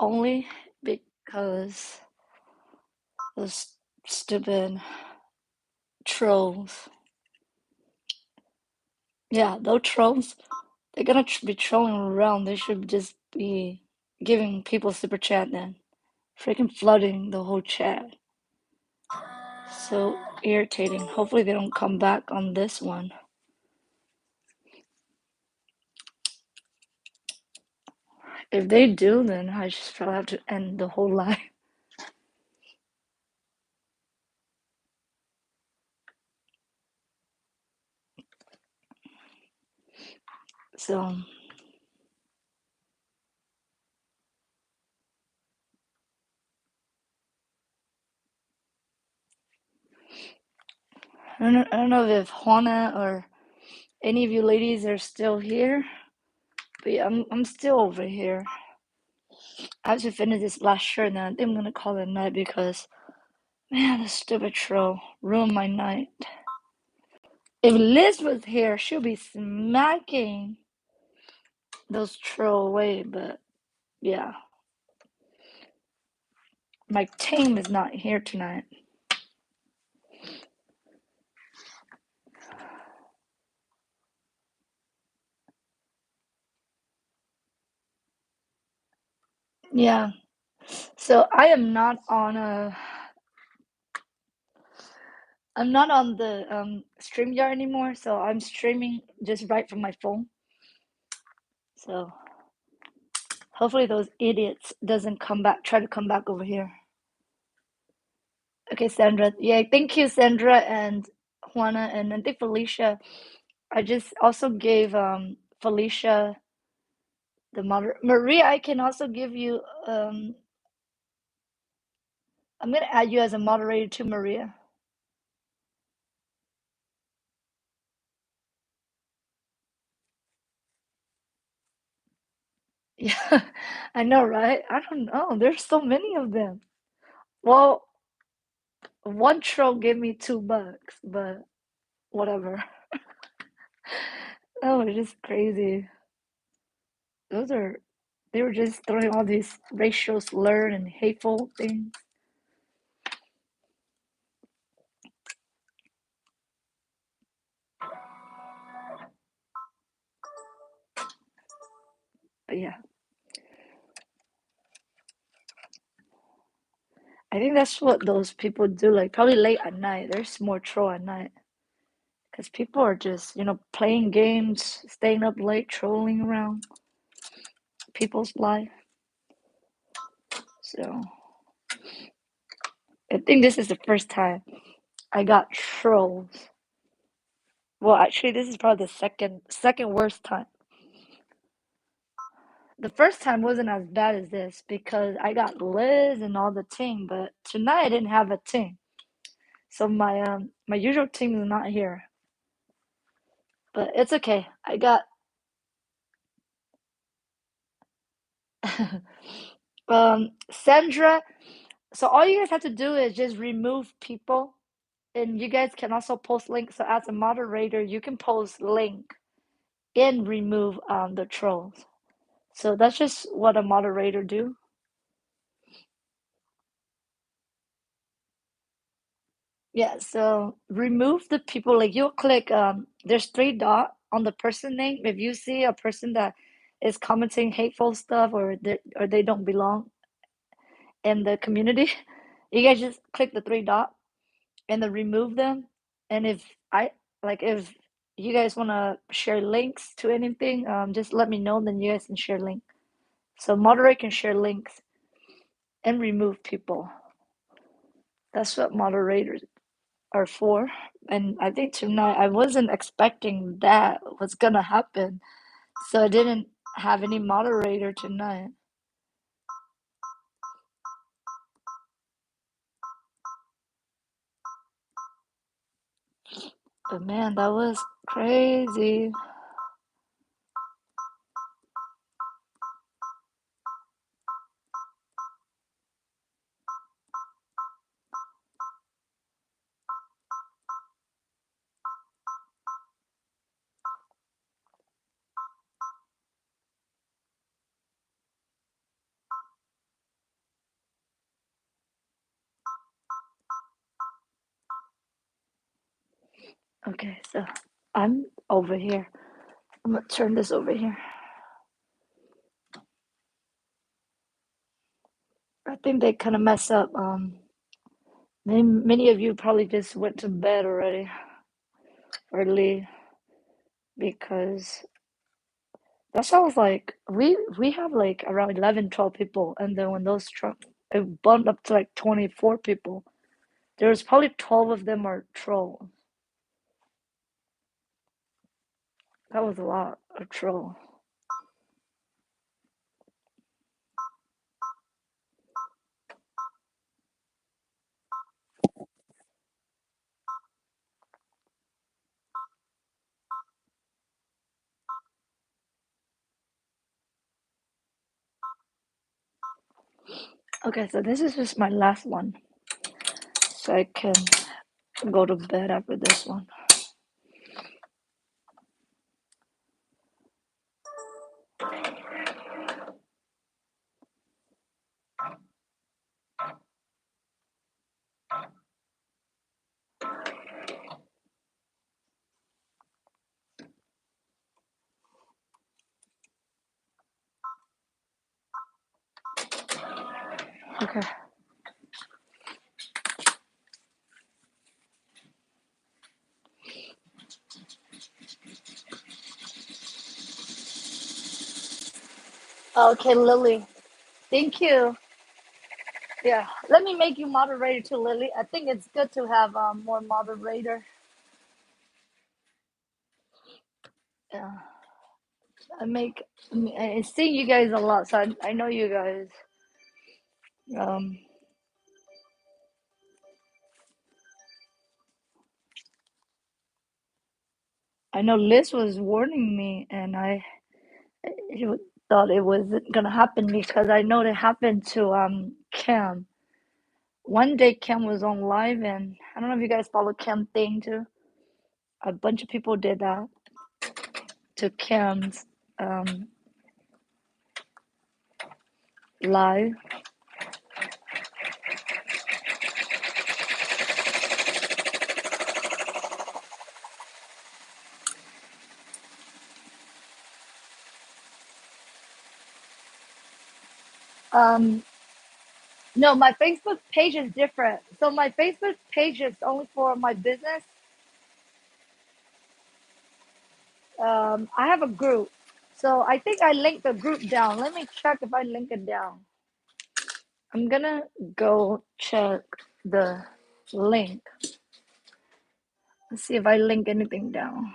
only because those stupid trolls. Yeah, those trolls, they're gonna be trolling around. They should just be giving people super chat then. Freaking flooding the whole chat. So irritating. Hopefully they don't come back on this one. If they do, then I just probably have to end the whole live. So I don't know if Juana or any of you ladies are still here, but yeah, I'm still over here. I have to finish this last shirt and I think I'm gonna call it a night because man, the stupid troll ruined my night. If Liz was here, she'll be smacking those troll away, but yeah. My team is not here tonight. Yeah. So I'm not on the StreamYard anymore, so I'm streaming just right from my phone. So hopefully those idiots doesn't try to come back over here. Okay, Sandra. Yeah, thank you, Sandra and Juana, and I think Felicia. I just also gave Felicia the Maria. I can also give you I'm gonna add you as a moderator to Maria. Yeah, I know, right? I don't know. There's so many of them. Well, one troll gave me $2, but whatever. Oh, it's just crazy. Those are they were just throwing all these racial slur and hateful things. But yeah, I think that's what those people do. Like probably late at night. There's more troll at night because people are just playing games, staying up late, trolling around people's life. So I think this is the first time I got trolls. Well, actually, this is probably the second worst time. The first time wasn't as bad as this because I got Liz and all the team, but tonight I didn't have a team. So my usual team is not here. But it's okay. I got Sandra. So all you guys have to do is just remove people and you guys can also post links. So as a moderator, you can post link and remove the trolls. So that's just what a moderator do. Yeah, so remove the people like you'll click there's three dot on the person name. If you see a person that is commenting hateful stuff or they don't belong in the community, you guys just click the three dot and then remove them. And if you guys want to share links to anything, just let me know, then you guys can share link. So moderate can share links and remove people. That's what moderators are for. And I think tonight I wasn't expecting that was gonna happen. So I didn't have any moderator tonight. But man, that was crazy. Okay, so I'm over here. I'm gonna turn this over here. I think they kind of mess up. Many of you probably just went to bed already early because that sounds like we have like around 11, 12 people, and then when those truck it bumped up to like 24 people. There's probably 12 of them are trolls. That was a lot of troll. Okay, so this is just my last one, so I can go to bed after this one. Okay. Okay, Lily. Thank you. Yeah, let me make you moderator too, Lily. I think it's good to have more moderator. Yeah, I see you guys a lot, so I know you guys. Um, I know Liz was warning me, and I thought it wasn't gonna happen because I know it happened to Cam. One day Cam was on live, and I don't know if you guys follow Cam thing too. A bunch of people did that to Cam's um live. Um, no, my Facebook page is different. So my Facebook page is only for my business. I have a group. So I think I linked the group down. Let me check if I link it down. I'm gonna go check the link. Let's see if I link anything down.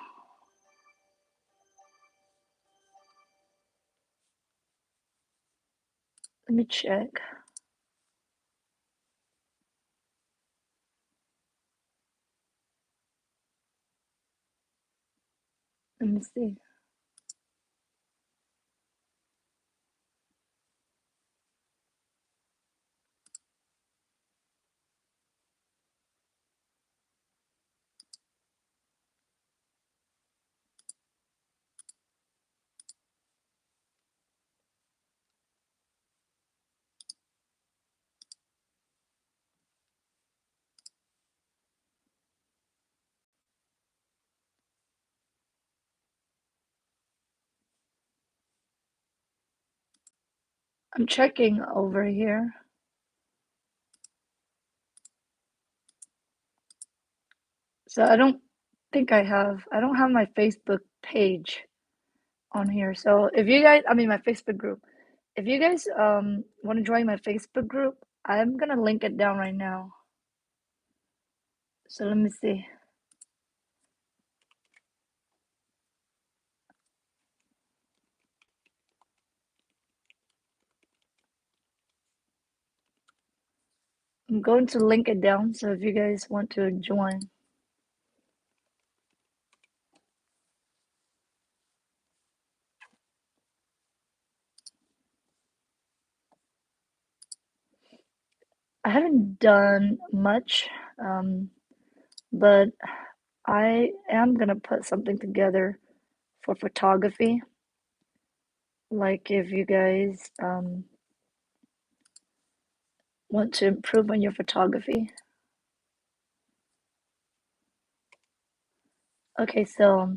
Let me check. Let me see. I'm checking over here. So I don't have my Facebook page on here. So if you guys, I mean my Facebook group. If you guys want to join my Facebook group, I'm gonna link it down right now. So let me see. I'm going to link it down. So if you guys want to join, I haven't done much, but I am gonna put something together for photography. Like if you guys want to improve on your photography, Okay, so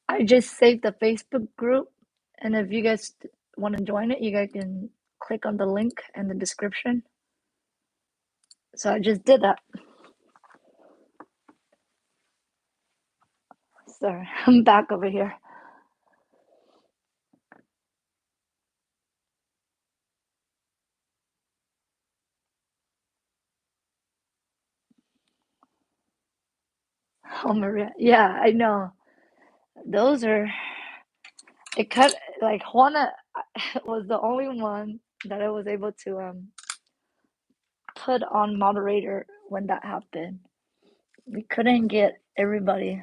I just saved the Facebook group, and if you guys want to join it, you guys can click on the link in the description. So I just did that. Sorry, I'm back over here. Oh, Maria. Yeah, I know. Those are, it cut, like, Juana was the only one that I was able to put on moderator when that happened. We couldn't get everybody.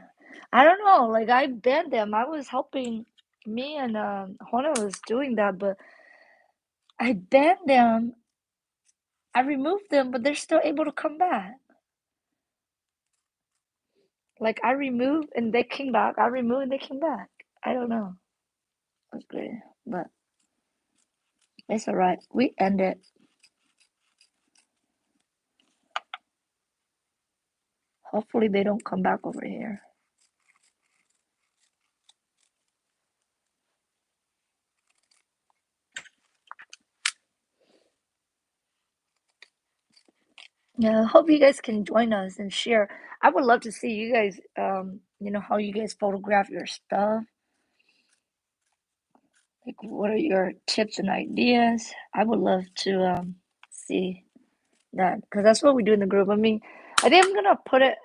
I don't know, like, I banned them. I was helping, me and Juana was doing that, but I banned them. I removed them, but they're still able to come back. Like, I removed and they came back. I removed and they came back. I don't know. That's great, but it's all right. We end it. Hopefully they don't come back over here. Yeah, I hope you guys can join us and share. I would love to see you guys, how you guys photograph your stuff. Like, what are your tips and ideas? I would love to see that because that's what we do in the group. I mean, I think I'm gonna put it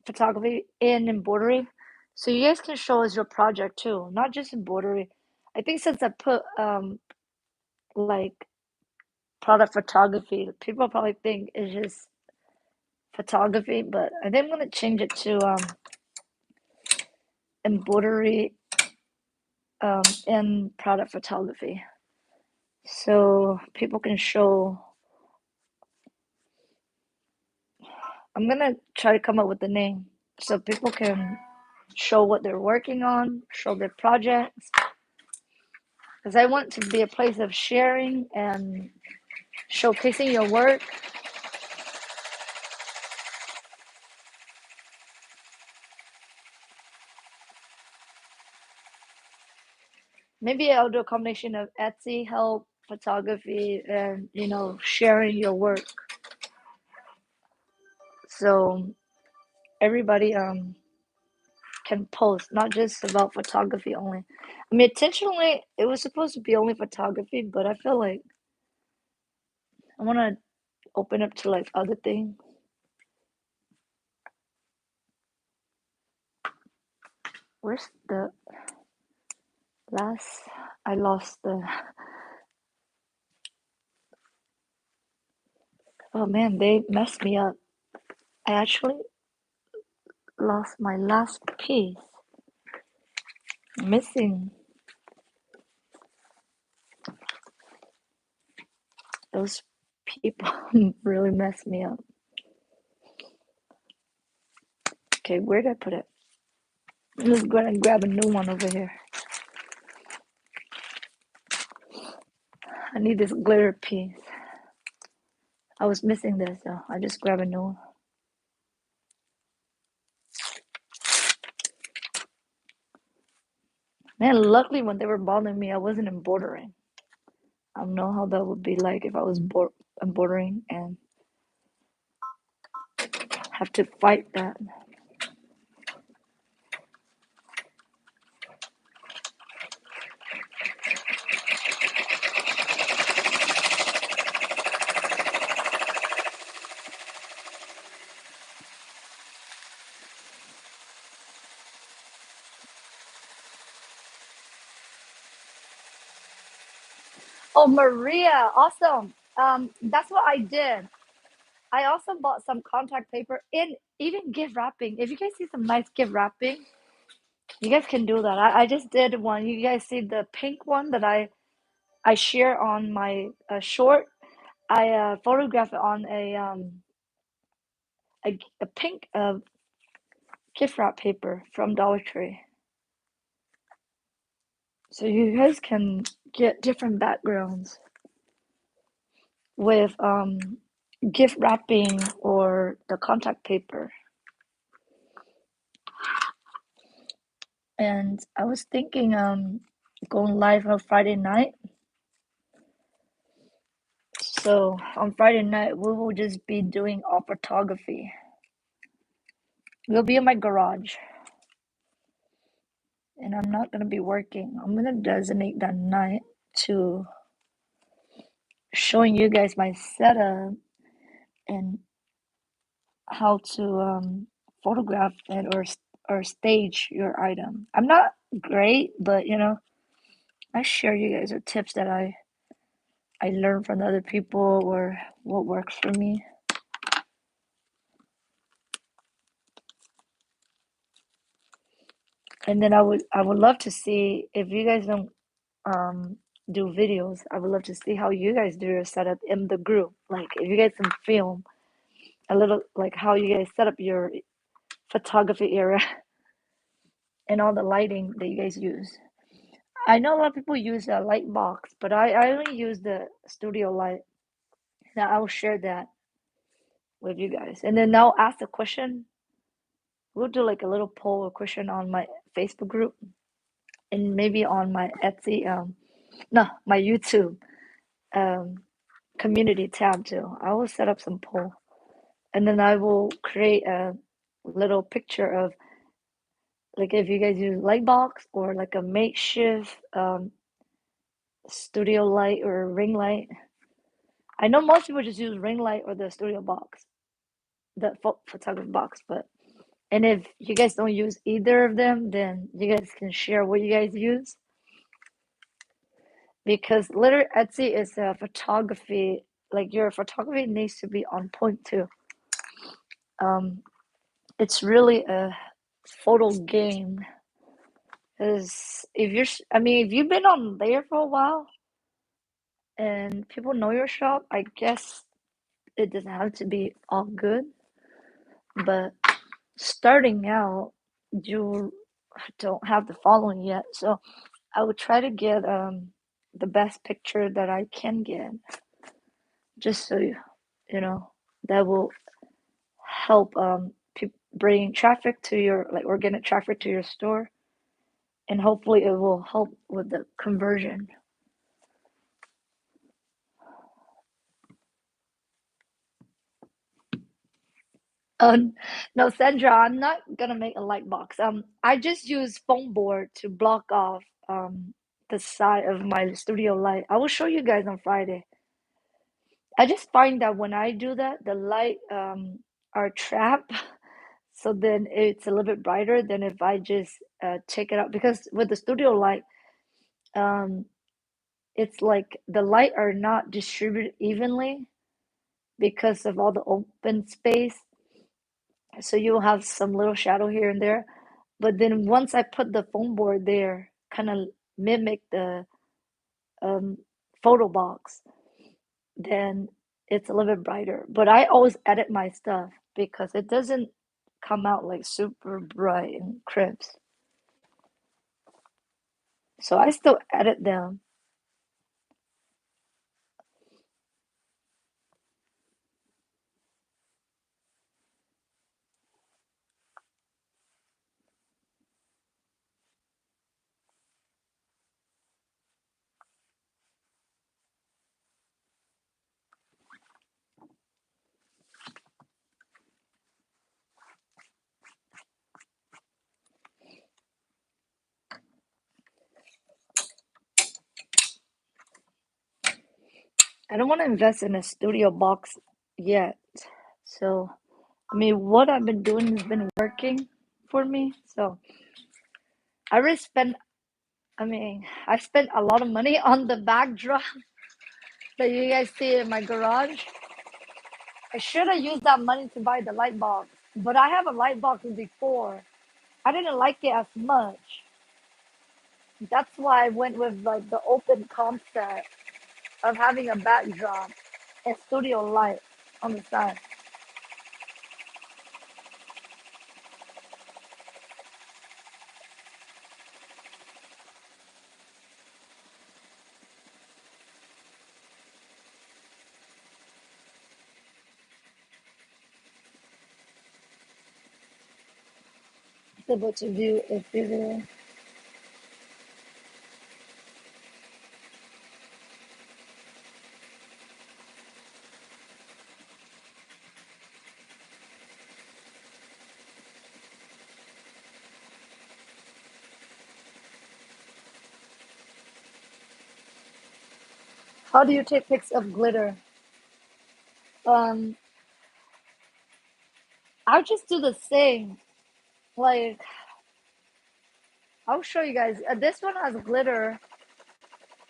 photography in embroidery, so you guys can show us your project too, not just embroidery. I think since I put like product photography, people probably think it's just photography, but I think I'm gonna change it to embroidery and product photography, so people can show. I'm gonna try to come up with the name so people can show what they're working on, show their projects, because I want to be a place of sharing and showcasing your work. Maybe I'll do a combination of Etsy help, photography, and sharing your work. So everybody can post, not just about photography only. I mean, intentionally, it was supposed to be only photography, but I feel like I want to open up to like other things. Where's the last? I lost the. Oh man, they messed me up. I actually lost my last piece. Missing those people really messed me up. Okay, where did I put it? Let's go ahead and grab a new one over here. I need this glitter piece. I was missing this, so I just grab a new one. Man, luckily when they were bothering me, I wasn't embroidering. I don't know how that would be like if I was embroidering and have to fight that. Oh, Maria, awesome. That's what I did. I also bought some contact paper and even gift wrapping. If you guys see some nice gift wrapping, you guys can do that. I just did one. You guys see the pink one that I share on my short. I photographed it on a pink gift wrap paper from Dollar Tree. So you guys can get different backgrounds with gift wrapping or the contact paper. And I was thinking going live on Friday night. So on Friday night we will just be doing all photography. We'll be in my garage and I'm not gonna be working. I'm gonna designate that night to showing you guys my setup and how to photograph it or stage your item. I'm not great, but I share you guys the tips that I learned from other people or what works for me. And then I would love to see if you guys don't um do videos. I would love to see how you guys do your setup in the group. Like if you guys can film a little like how you guys set up your photography area and all the lighting that you guys use. I know a lot of people use a light box, but I only use the studio light. Now I will share that with you guys. And then I'll ask the question. We'll do like a little poll or question on my Facebook group and maybe on my Etsy, no, my YouTube um, community tab too. I will set up some poll and then I will create a little picture of like if you guys use light box or like a makeshift studio light or ring light. I know most people just use ring light or the studio box, the photography box, but and if you guys don't use either of them, then you guys can share what you guys use because literally Etsy is a photography, like your photography needs to be on point too. Um, it's really a photo game. Because I mean, if you've been on there for a while and people know your shop, I guess it doesn't have to be all good. But starting out, you don't have the following yet. So I would try to get the best picture that I can get, just so that will help bring traffic to your like organic traffic to your store, and hopefully it will help with the conversion. No, Sandra, I'm not gonna make a light box. I just use foam board to block off the side of my studio light. I will show you guys on Friday. I just find that when I do that, the light are trapped, so then it's a little bit brighter than if I just take it out. Because with the studio light, um, it's like the light are not distributed evenly because of all the open space. So you'll have some little shadow here and there. But then once I put the foam board there, kind of mimic the um, photo box, then it's a little bit brighter. But I always edit my stuff because it doesn't come out like super bright and crisp. So I still edit them. I don't want to invest in a studio box yet. So, I mean, what I've been doing has been working for me. So, I already spent, I mean, I spent a lot of money on the backdrop that you guys see in my garage. I should have used that money to buy the light box, but I have a light box before. I didn't like it as much. That's why I went with like the open concept of having a backdrop and studio light on the side. It's able to view a video. How do you take pics of glitter? Um, I'll just do the same. Like, I'll show you guys. This one has glitter.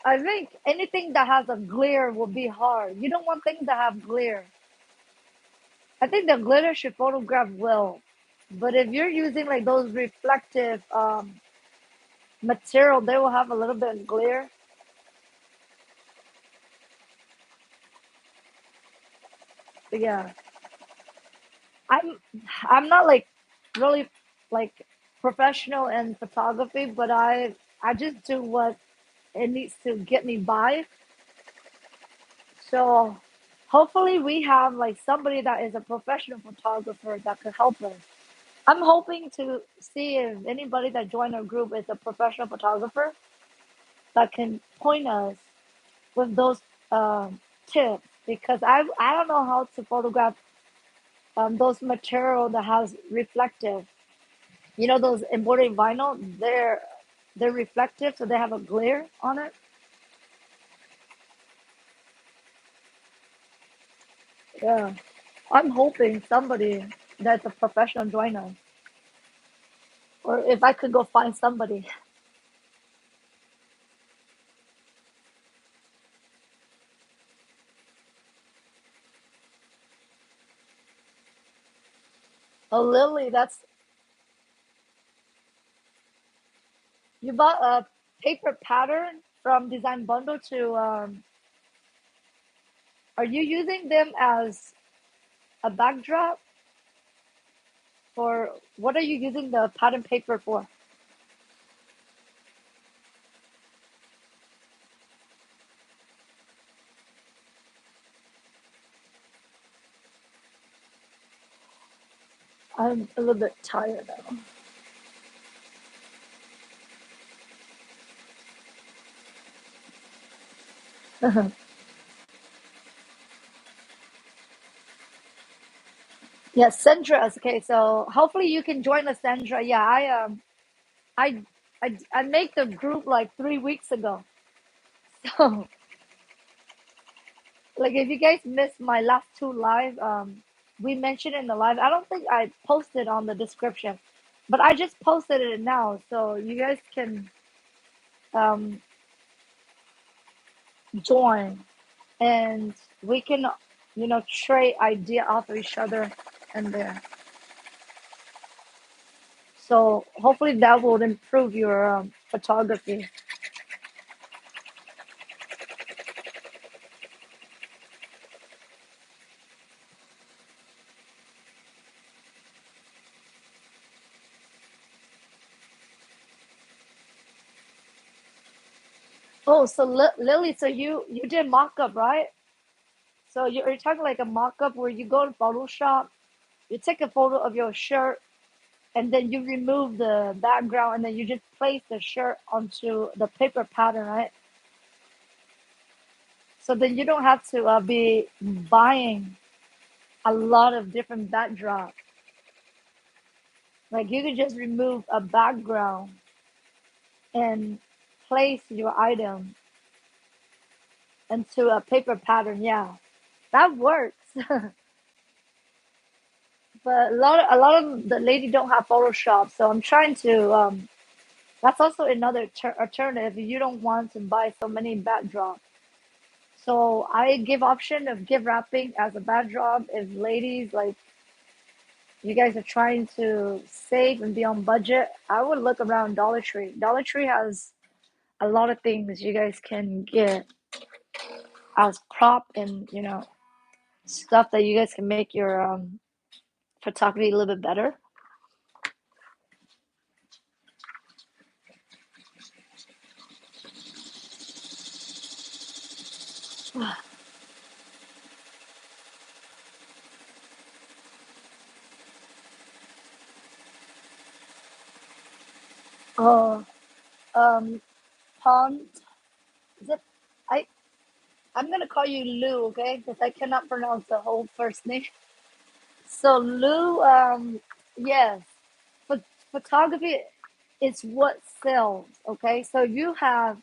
I think anything that has a glare will be hard. You don't want things that have glare. I think the glitter should photograph well. But if you're using like those reflective material, they will have a little bit of glare. But yeah, I'm I'm not like really like professional in photography, but I just do what it needs to get me by. So hopefully we have like somebody that is a professional photographer that could help us. I'm hoping to see if anybody that joined our group is a professional photographer that can point us with those tips because I don't know how to photograph those material that has reflective. You know those embroidery vinyl, they're reflective, so they have a glare on it. Yeah, I'm hoping somebody that's a professional join us, or if I could go find somebody. Oh, Lily, that's you bought a paper pattern from Design Bundle to. Are you using them as a backdrop, or what are you using the pattern paper for? I'm a little bit tired now. Yeah, Sandra. Okay, so hopefully you can join us, Sandra. Yeah, I, I make the group like 3 weeks ago. So, like, if you guys missed my last two live, we mentioned in the live. I don't think I posted on the description, but I just posted it now, so you guys can um join and we can, trade idea off of each other and there. So hopefully that will improve your photography. Oh, so Lily, so you did mock up, right? So you're talking like a mock up where you go to Photoshop, you take a photo of your shirt, and then you remove the background, and then you just place the shirt onto the paper pattern, right? So then you don't have to be buying a lot of different backdrops. Like you could just remove a background and place your item into a paper pattern. Yeah, that works. But a lot of the lady don't have Photoshop, so I'm trying to. That's also another alternative if you don't want to buy so many backdrops. So I give option of gift wrapping as a backdrop. If ladies like you guys are trying to save and be on budget, I would look around Dollar Tree. Dollar Tree has a lot of things you guys can get as prop and stuff that you guys can make your photography a little bit better. Oh, um, Pond. Is it? I I'm gonna call you Lou, okay? Because I cannot pronounce the whole first name. So Lou, yes, Ph- photography is what sells. Okay, so you have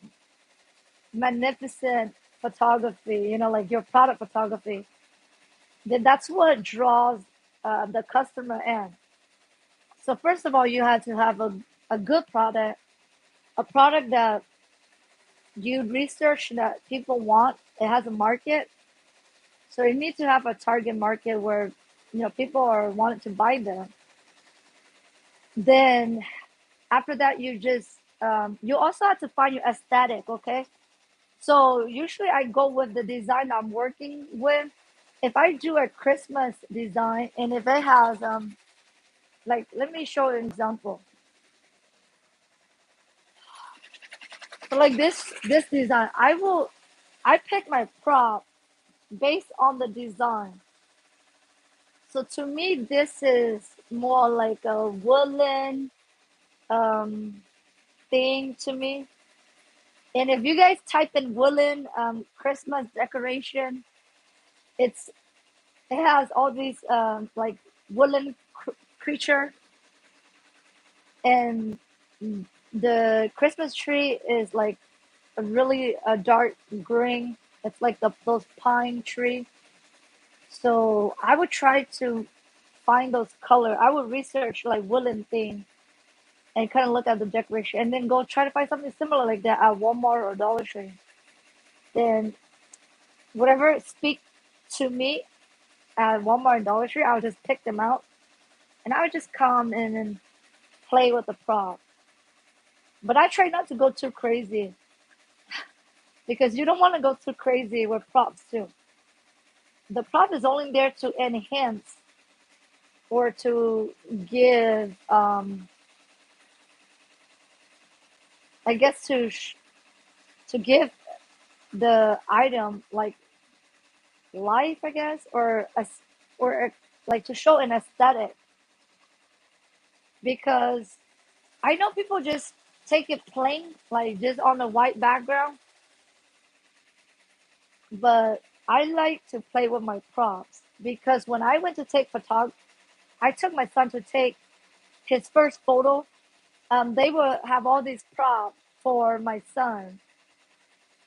magnificent. photography, like your product photography, then that's what draws the customer in. So first of all, you have to have a good product, a product that you research that people want. It has a market, so you need to have a target market where people are wanting to buy them. Then after that, you also have to find your aesthetic. Okay, so usually I go with the design I'm working with. If I do a Christmas design and if it has like, let me show you an example. So like this design, I pick my prop based on the design. So to me, this is more like a woolen um, thing to me. And if you guys type in woolen Christmas decoration, it's it has all these like woolen creature, and the Christmas tree is like a really a dark green. It's like those pine tree. So I would try to find those color. I would research like woolen thing and kind of look at the decoration, and then go try to find something similar like that at Walmart or Dollar Tree. Then whatever speak to me at Walmart and Dollar Tree, I would just pick them out, and I would just come in and play with the prop. But I try not to go too crazy because you don't want to go too crazy with props too. The prop is only there to enhance or to give, I guess, to give the item like life, I guess, or like to show an aesthetic. Because I know people just take it plain, like just on a white background, but I like to play with my props because when I went to take photog, I took my son to take his first photo. They will have all these props for my son,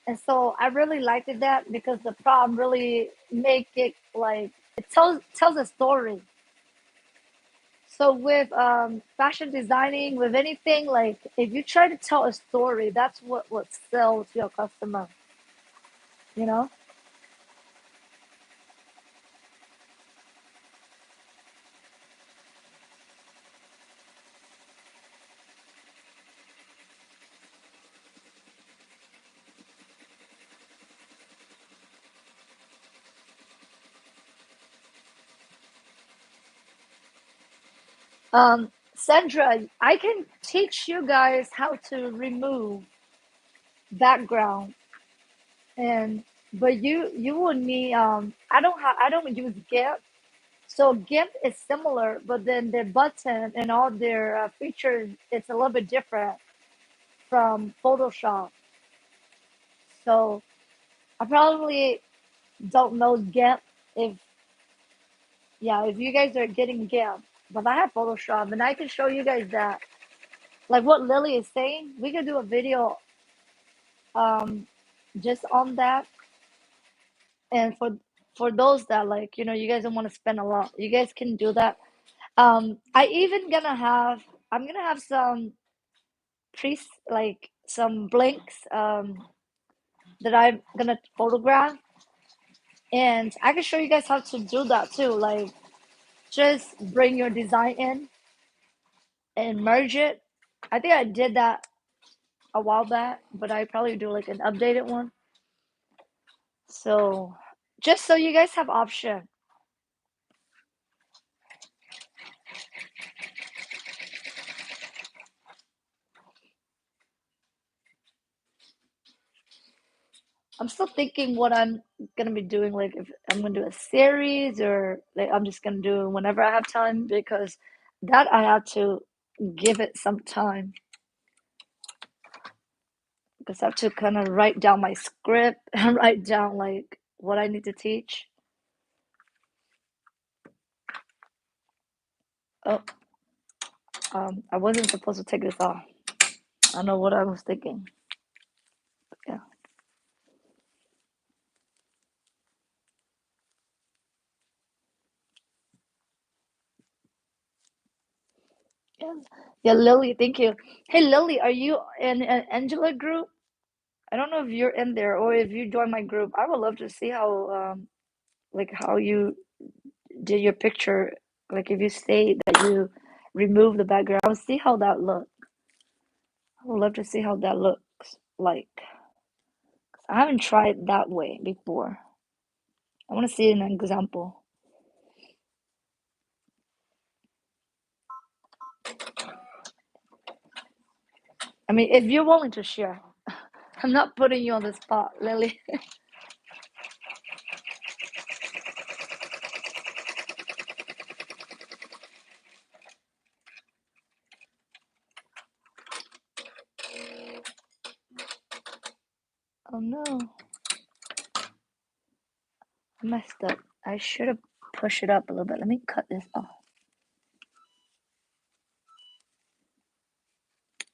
and so I really liked that because the prop really make it like it tells a story. So with fashion designing, with anything, like if you try to tell a story, that's what sells your customer. You know. Sandra, I can teach you guys how to remove background, and but you will need I don't use GIMP. So GIMP is similar, but then their button and all their features it's a little bit different from Photoshop. So I probably don't know GIMP if yeah, if you guys are getting GIMP, but I have Photoshop and I can show you guys that. Like what Lily is saying, we can do a video um just on that. And for those that like, you guys don't want to spend a lot, you guys can do that. I even I'm gonna have some pre like some blinks that I'm gonna photograph, and I can show you guys how to do that too. Like just bring your design in and merge it. I think I did that a while back, but I probably do like an updated one. So just so you guys have option. I'm still thinking what I'm gonna be doing, like if I'm gonna do a series or like I'm just gonna do whenever I have time because that I have to give it some time because I have to kind of write down my script and write down like what I need to teach. Oh, I wasn't supposed to take this off. I don't know what I was thinking. Yeah. Yeah, yeah, Lily, thank you. Hey, Lily, are you in an Angela group? I don't know if you're in there or if you join my group. I would love to see how like how you did your picture. Like if you say that you remove the background, I'll see how that look. I would love to see how that looks like. I haven't tried that way before. I want to see an example. I mean, if you're willing to share, I'm not putting you on the spot, Lily. Oh no, I messed up. I should have pushed it up a little bit. Let me cut this off.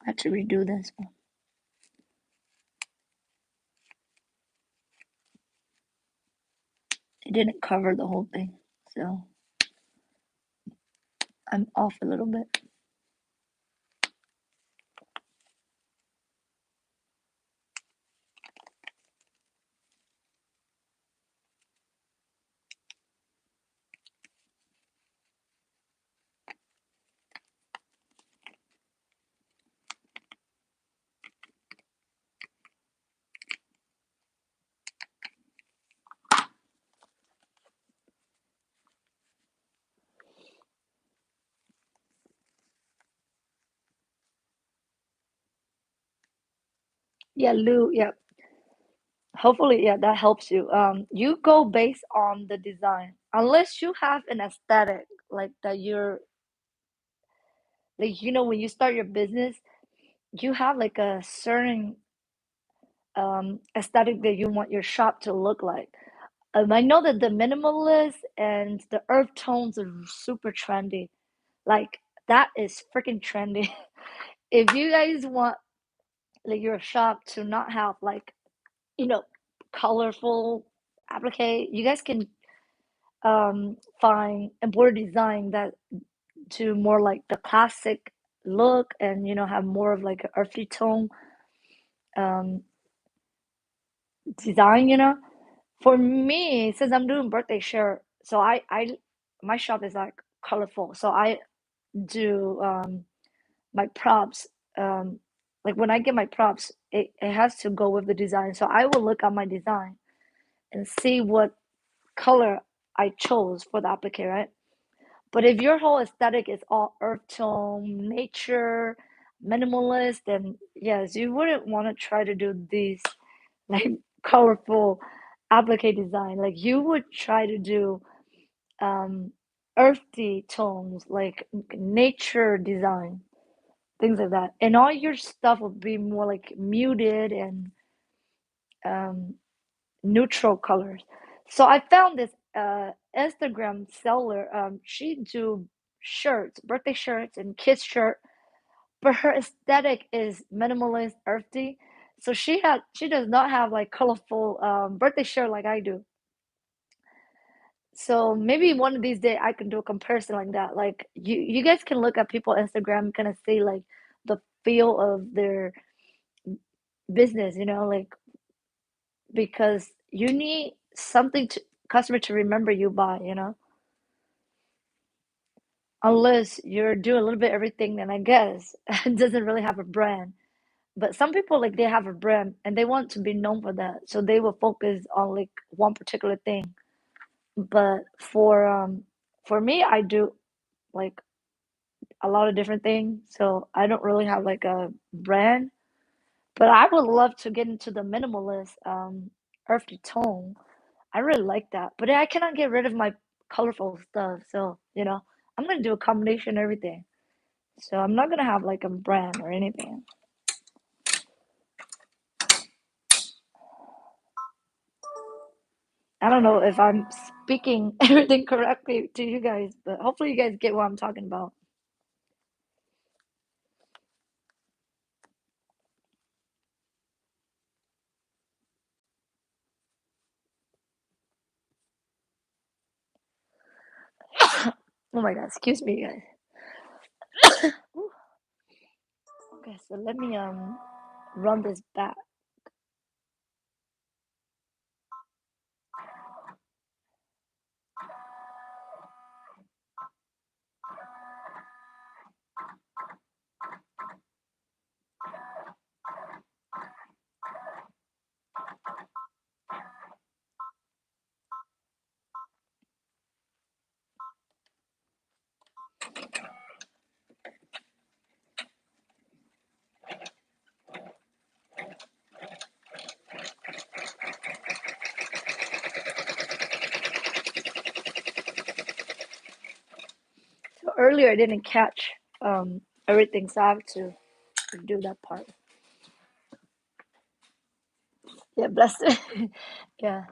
I have to redo this one. It didn't cover the whole thing, so I'm off a little bit. Yeah, Lou, yeah. Hopefully, yeah, that helps you. You go based on the design. Unless you have an aesthetic like that you're like when you start your business, you have like a certain aesthetic that you want your shop to look like. I know that the minimalist and the earth tones are super trendy. Like that is freaking trendy. If you guys want like your shop to not have like you know colorful applique, you guys can find embroidery design that to more like the classic look and have more of like an earthy tone um design. For me, since I'm doing birthday shirt, so I my shop is like colorful. So I do my props. Like when I get my props, it has to go with the design. So I will look at my design and see what color I chose for the applique, right? But if your whole aesthetic is all earth tone, nature, minimalist, then yes, you wouldn't want to try to do these like colorful applique design. Like you would try to do um earthy tones, like nature design, things like that. And all your stuff will be more like muted and um neutral colors. So I found this Instagram seller. She do shirts, birthday shirts and kids shirt, but her aesthetic is minimalist, earthy. So she does not have like colorful birthday shirt like I do. So maybe one of these days I can do a comparison like that. Like you guys can look at people Instagram, kind of see like the feel of their business, like because you need something to customer to remember you by. Unless you're doing a little bit everything, then I guess it doesn't really have a brand. But some people like they have a brand and they want to be known for that, so they will focus on like one particular thing. But for me, I do like a lot of different things, so I don't really have like a brand. But I would love to get into the minimalist, earthy tone. I really like that, but I cannot get rid of my colorful stuff. So I'm gonna do a combination of everything. So I'm not gonna have like a brand or anything. I don't know if I'm speaking everything correctly to you guys, but hopefully you guys get what I'm talking about. Oh my God, excuse me, guys. So let me run this back. So earlier I didn't catch everything, so I have to do that part. Yeah, bless it. Yeah.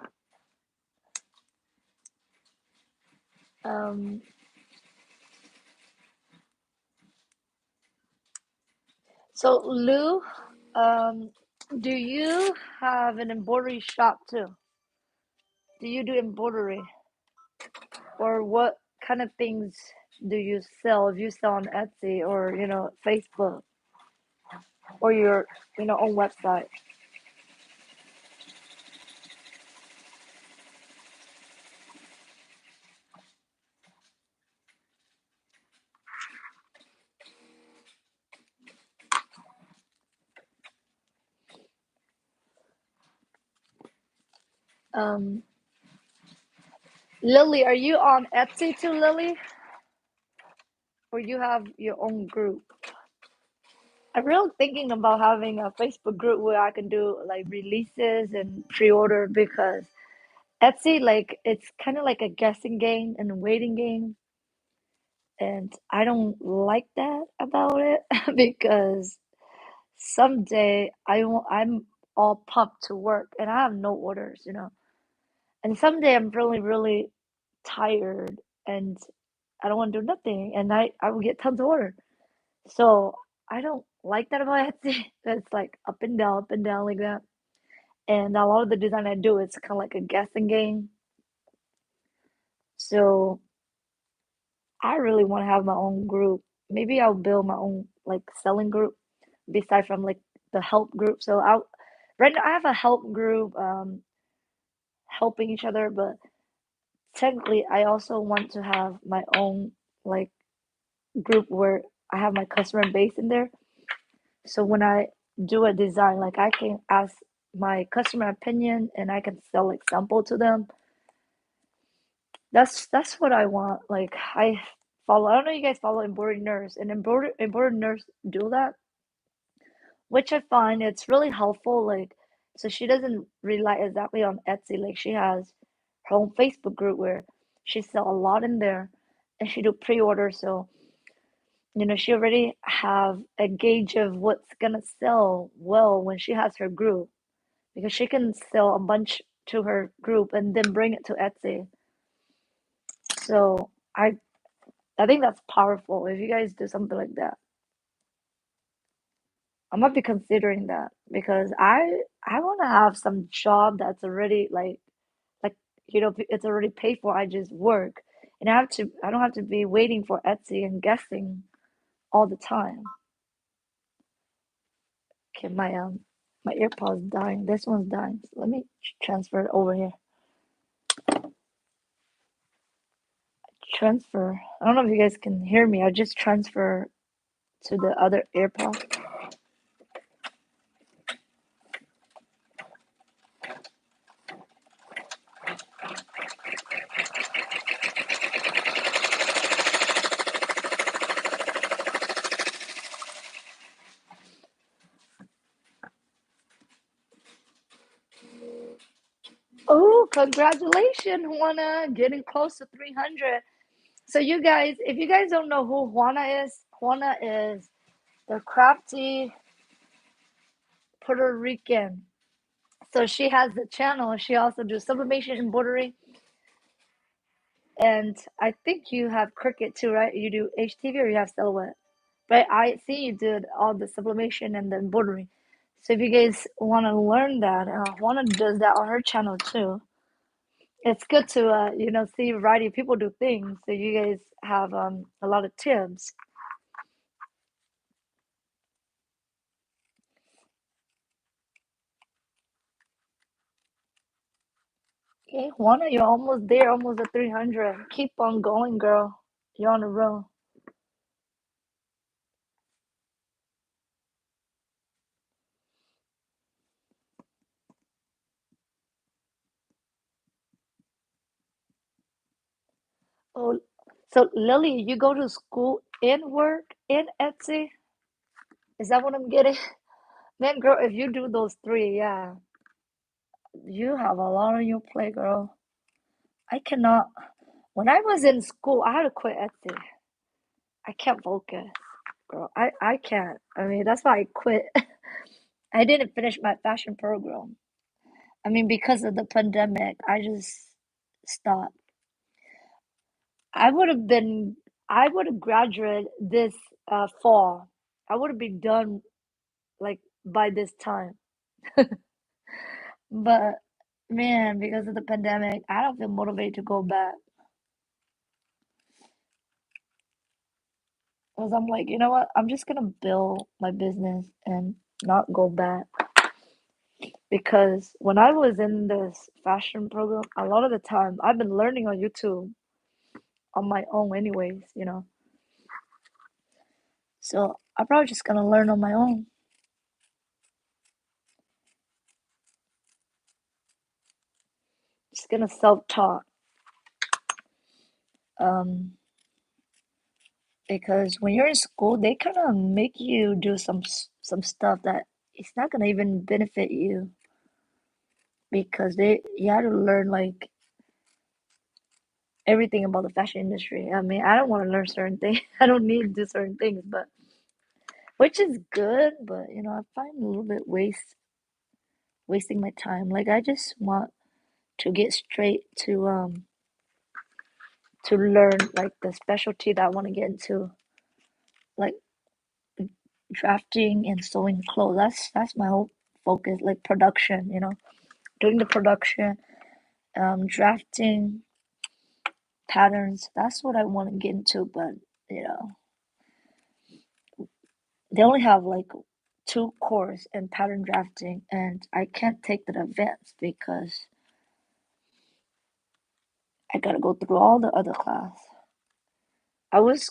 Um, so Lou, um, do you have an embroidery shop too? Do you do embroidery? Or what kind of things do you sell if you sell on Etsy or, Facebook or your, own website? Um, Lily, are you on Etsy too, Lily? Or you have your own group? I'm really thinking about having a Facebook group where I can do like releases and pre-order because Etsy, like, it's kind of like a guessing game and a waiting game. And I don't like that about it because someday I'm all pumped to work and I have no orders. And someday I'm really, really tired and I don't want to do nothing and I will get tons of orders. So I don't like that about Etsy. It's like up and down like that. And a lot of the design I do, it's kind of like a guessing game. So I really want to have my own group. Maybe I'll build my own like selling group beside from like the help group. So I'll right now I have a help group helping each other, but technically I also want to have my own like group where I have my customer base in there. So when I do a design, like I can ask my customer opinion and I can sell like sample to them. That's what I want. Like I follow. I don't know if you guys follow Embroidery Nurse, and Embroidery Nurse do that, which I find it's really helpful. Like so she doesn't rely exactly on Etsy. Like she has her own Facebook group where she sell a lot in there, and she do pre-order. So she already have a gauge of what's gonna sell well when she has her group because she can sell a bunch to her group and then bring it to Etsy. So I think that's powerful if you guys do something like that. I might be considering that because I want to have some job that's already like it's already paid for. I just work and I don't have to be waiting for Etsy and guessing all the time. Okay, my AirPod's dying. This one's dying. So let me transfer it over here. Transfer. I don't know if you guys can hear me. I just transfer to the other AirPod. Oh, congratulations, Juana, getting close to 300. So you guys, if you guys don't know who Juana is the crafty Puerto Rican. So she has the channel. She also does sublimation embroidery. And I think you have Cricut too, right? You do HTV or you have Silhouette. But I see you did all the sublimation and the embroidery. So if you guys want to learn that, Juana does that on her channel too. It's good to see a variety of people do things. So you guys have a lot of tips. Okay, Juana, you're almost there, almost at 300. Keep on going, girl. You're on the road. Oh, so Lily, you go to school and work in Etsy? Is that what I'm getting? Man, girl, if you do those three, yeah, you have a lot on your plate, girl. I cannot. When I was in school, I had to quit Etsy. I can't focus, girl. I can't. I mean, that's why I quit. I didn't finish my fashion program. I mean, because of the pandemic, I just stopped. I would have been, I would have graduated this fall. I would have been done like by this time. But man, because of the pandemic, I don't feel motivated to go back. Because I'm like, you know what? I'm just gonna build my business and not go back. Because when I was in this fashion program, a lot of the time I've been learning on YouTube on my own, anyways, you know. So I'm probably just gonna learn on my own. Just gonna self-taught. Um, because when you're in school, they kind of make you do some stuff that it's not gonna even benefit you because they you have to learn like everything about the fashion industry. I mean, I don't want to learn certain things. I don't need to do certain things, but which is good, but you know, I find a little bit wasting my time. Like I just want to get straight to learn like the specialty that I want to get into, like drafting and sewing clothes. That's my whole focus, like production, you know, doing the production, drafting patterns. That's what I want to get into, but you know, they only have like two course in pattern drafting, and I can't take the advanced because I gotta go through all the other class. I was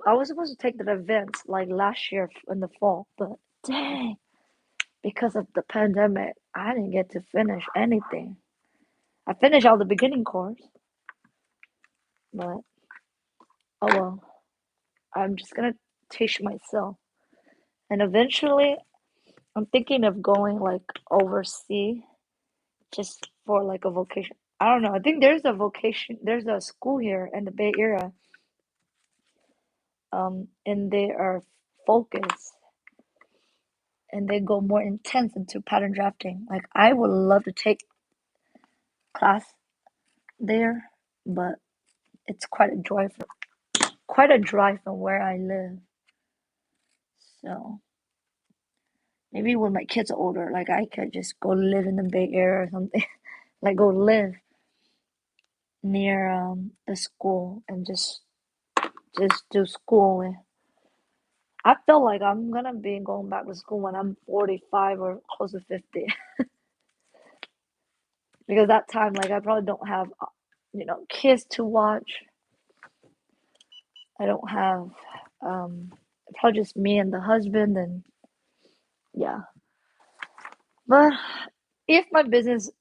I was supposed to take the advanced like last year in the fall, but dang, because of the pandemic, I didn't get to finish anything. I finished all the beginning course, but oh well. I'm just gonna teach myself, and eventually, I'm thinking of going like overseas just for like a vocation. I don't know. I think there's a vocation. There's a school here in the Bay Area, and they are focused and they go more intense into pattern drafting. Like I would love to take class there, but it's quite a drive from where I live. So maybe when my kids are older, like I could just go live in the Bay Area or something. Like go live near the school and just do schooling. I feel like I'm gonna be going back to school when I'm 45 or close to 50 because that time like I probably don't have you know kids to watch. I don't have probably just me and the husband and yeah. But if my business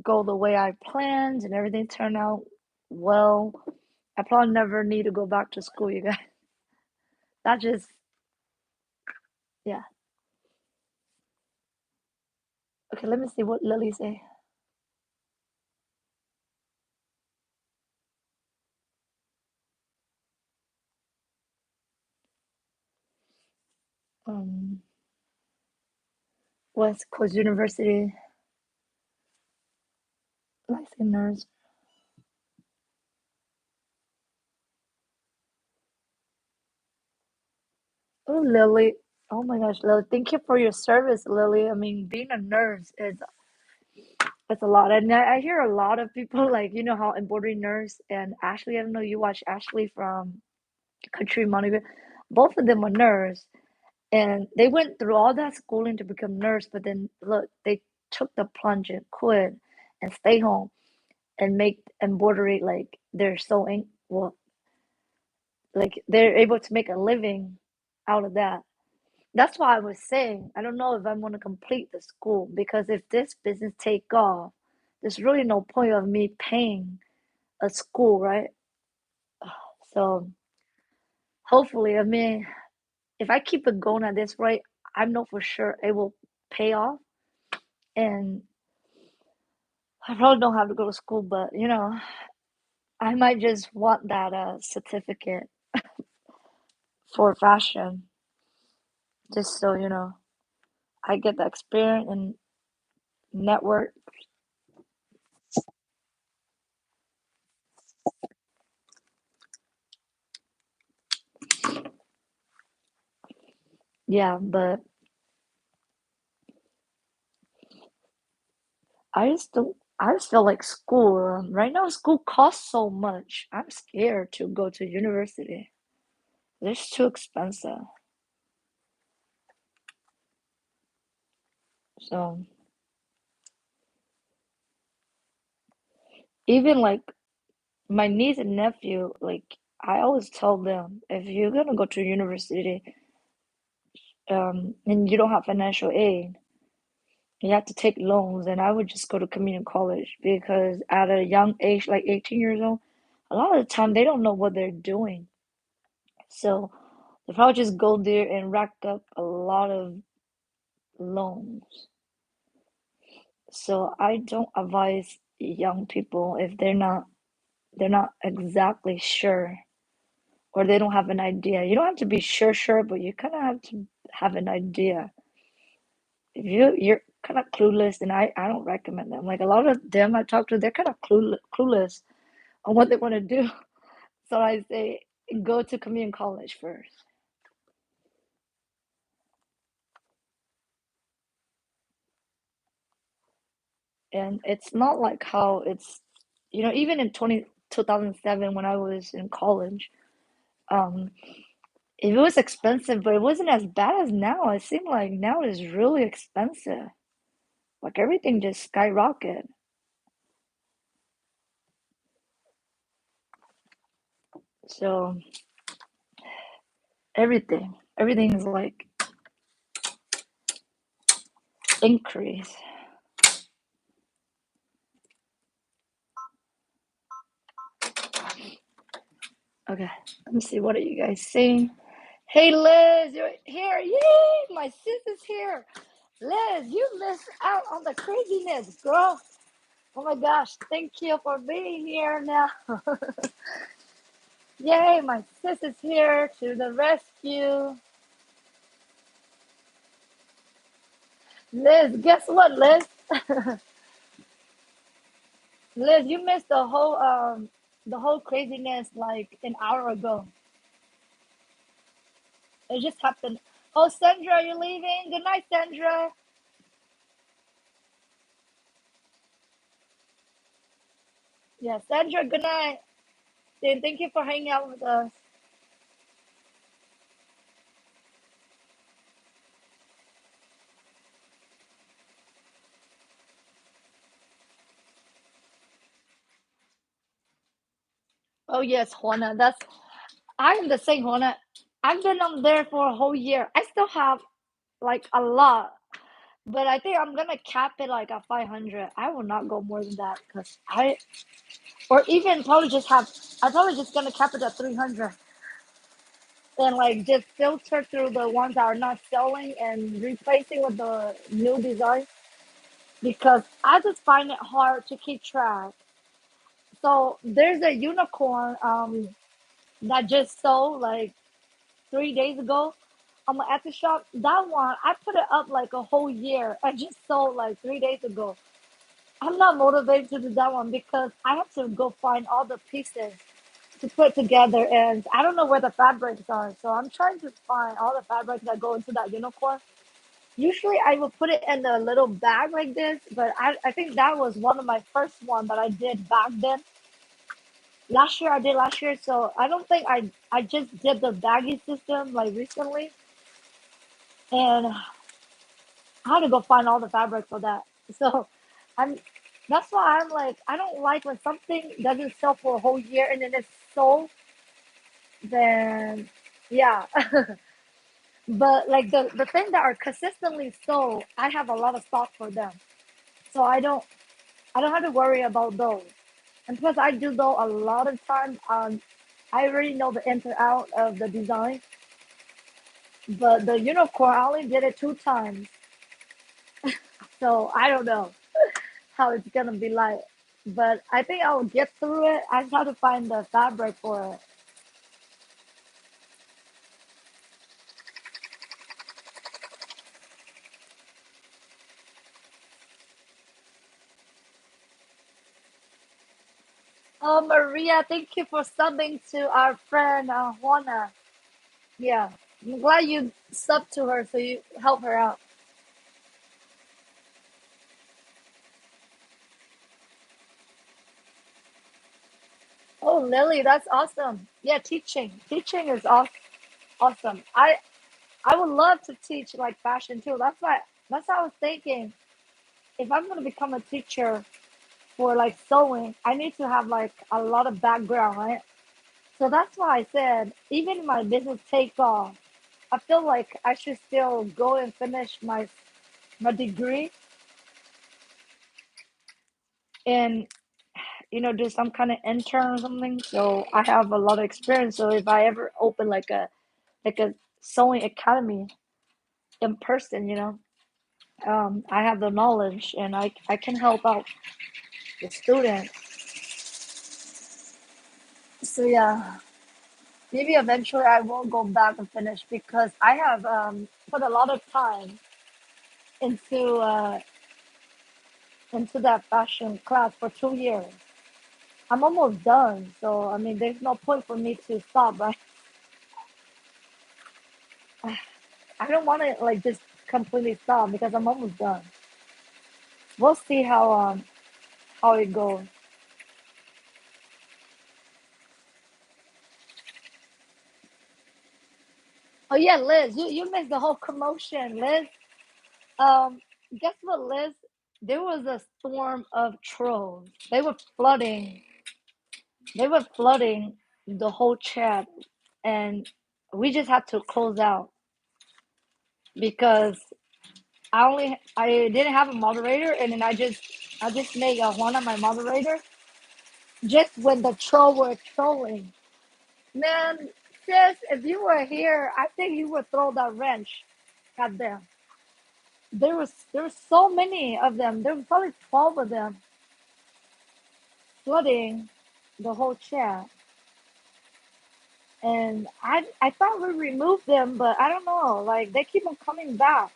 go the way I planned and everything turn out well, I probably never need to go back to school, you guys. That just yeah. Okay, let me see what Lily say. Um, West Coast University licensed nurse. Oh, Lily. Oh my gosh, Lily. Thank you for your service, Lily. I mean, being a nurse is it's a lot. And I hear a lot of people like, you know how embroidery nurse and Ashley, I don't know, you watch Ashley from Country Monica. Both of them are nurse. And they went through all that schooling to become nurse, but then look, they took the plunge and quit and stay home. and make embroidery like they're sewing. Well, like they're able to make a living out of that. That's why I was saying I don't know if I'm gonna complete the school because if this business take off, there's really no point of me paying a school, right? So hopefully, I mean, if I keep it going at this rate, I know for sure it will pay off, and I probably don't have to go to school, but I might just want that certificate for fashion, just so I get the experience and network. Yeah, but I just feel like school right now. School costs so much. I'm scared to go to university. It's too expensive. So even like my niece and nephew, like I always tell them, if you're gonna go to university, and you don't have financial aid, you have to take loans, and I would just go to community college because at a young age, like 18 years old, a lot of the time they don't know what they're doing. So they probably just go there and rack up a lot of loans. So I don't advise young people if they're not exactly sure or they don't have an idea. You don't have to be sure, but you kind of have to have an idea. If you're kind of clueless, then I don't recommend them. Like a lot of them I talk to, they're kind of clueless on what they want to do. So I say go to community college first. And it's not like how it's, even in 2007 when I was in college, um, it was expensive, but it wasn't as bad as now. It seemed like now it's really expensive. Like everything just skyrocketed. So everything is like increase. Okay, let me see. What are you guys saying? Hey Liz, you're here. Yay! My sister's here. Liz, you missed out on the craziness, girl. Oh my gosh, thank you for being here now. Yay, my sister's here to the rescue. Liz, guess what, Liz? Liz, you missed the whole craziness like an hour ago. It just happened. Oh, Sandra, are you leaving? Good night, Sandra. Yeah, Sandra, good night. And thank you for hanging out with us. Oh yes, Juana. I'm the same Juana. I've been on there for a whole year. I still have like a lot, but I think I'm gonna cap it like at 500. I will not go more than that because or even probably just have. I'm probably just gonna cap it at 300 and like just filter through the ones that are not selling and replacing with the new design because I just find it hard to keep track. So there's a unicorn that just sold like 3 days ago on my Etsy shop. That one I put it up like a whole year. I just sold like 3 days ago. I'm not motivated to do that one because I have to go find all the pieces to put together, and I don't know where the fabrics are. So I'm trying to find all the fabrics that go into that unicorn. Usually I would put it in a little bag like this, but I think that was one of my first one that I did back then. Last year I did last year, so I don't think I just did the baggy system like recently, and I had to go find all the fabric for that. So I'm That's why I'm like, I don't like when something doesn't sell for a whole year and then it's sold, then yeah. But like the things that are consistently sold, I have a lot of stock for them. So I don't have to worry about those. And plus I do though a lot of times I already know the in and out of the design. But the unicorn I only did it 2 times. So I don't know how it's gonna be like. But I think I will get through it. I just have to find the fabric for it. Oh, Maria, thank you for subbing to our friend Juana. Yeah, I'm glad you subbed to her so you help her out. Oh, Lily, that's awesome. Yeah, teaching is awesome. I would love to teach like fashion too. That's why I was thinking if I'm gonna become a teacher for like sewing, I need to have like a lot of background, right? So that's why I said even if my business take off, I feel like I should still go and finish my degree and do some kind of intern or something. So I have a lot of experience. So if I ever open like a sewing academy in person, I have the knowledge and I can help out the student. So yeah, maybe eventually I will go back and finish because I have put a lot of time into uh, into that fashion class for 2 years. I'm almost done, so I mean, there's no point for me to stop, right? I don't want to like just completely stop because I'm almost done. We'll see how it goes. Oh yeah, Liz, you missed the whole commotion, Liz. Um, guess what, Liz? There was a storm of trolls. They were flooding the whole chat, and we just had to close out because I didn't have a moderator, and then I just made Juana my moderator just when the troll were trolling. Man, sis, if you were here, I think you would throw that wrench at them. There was so many of them. There was probably 12 of them flooding the whole chat. And I thought we removed them, but I don't know. Like they keep on coming back.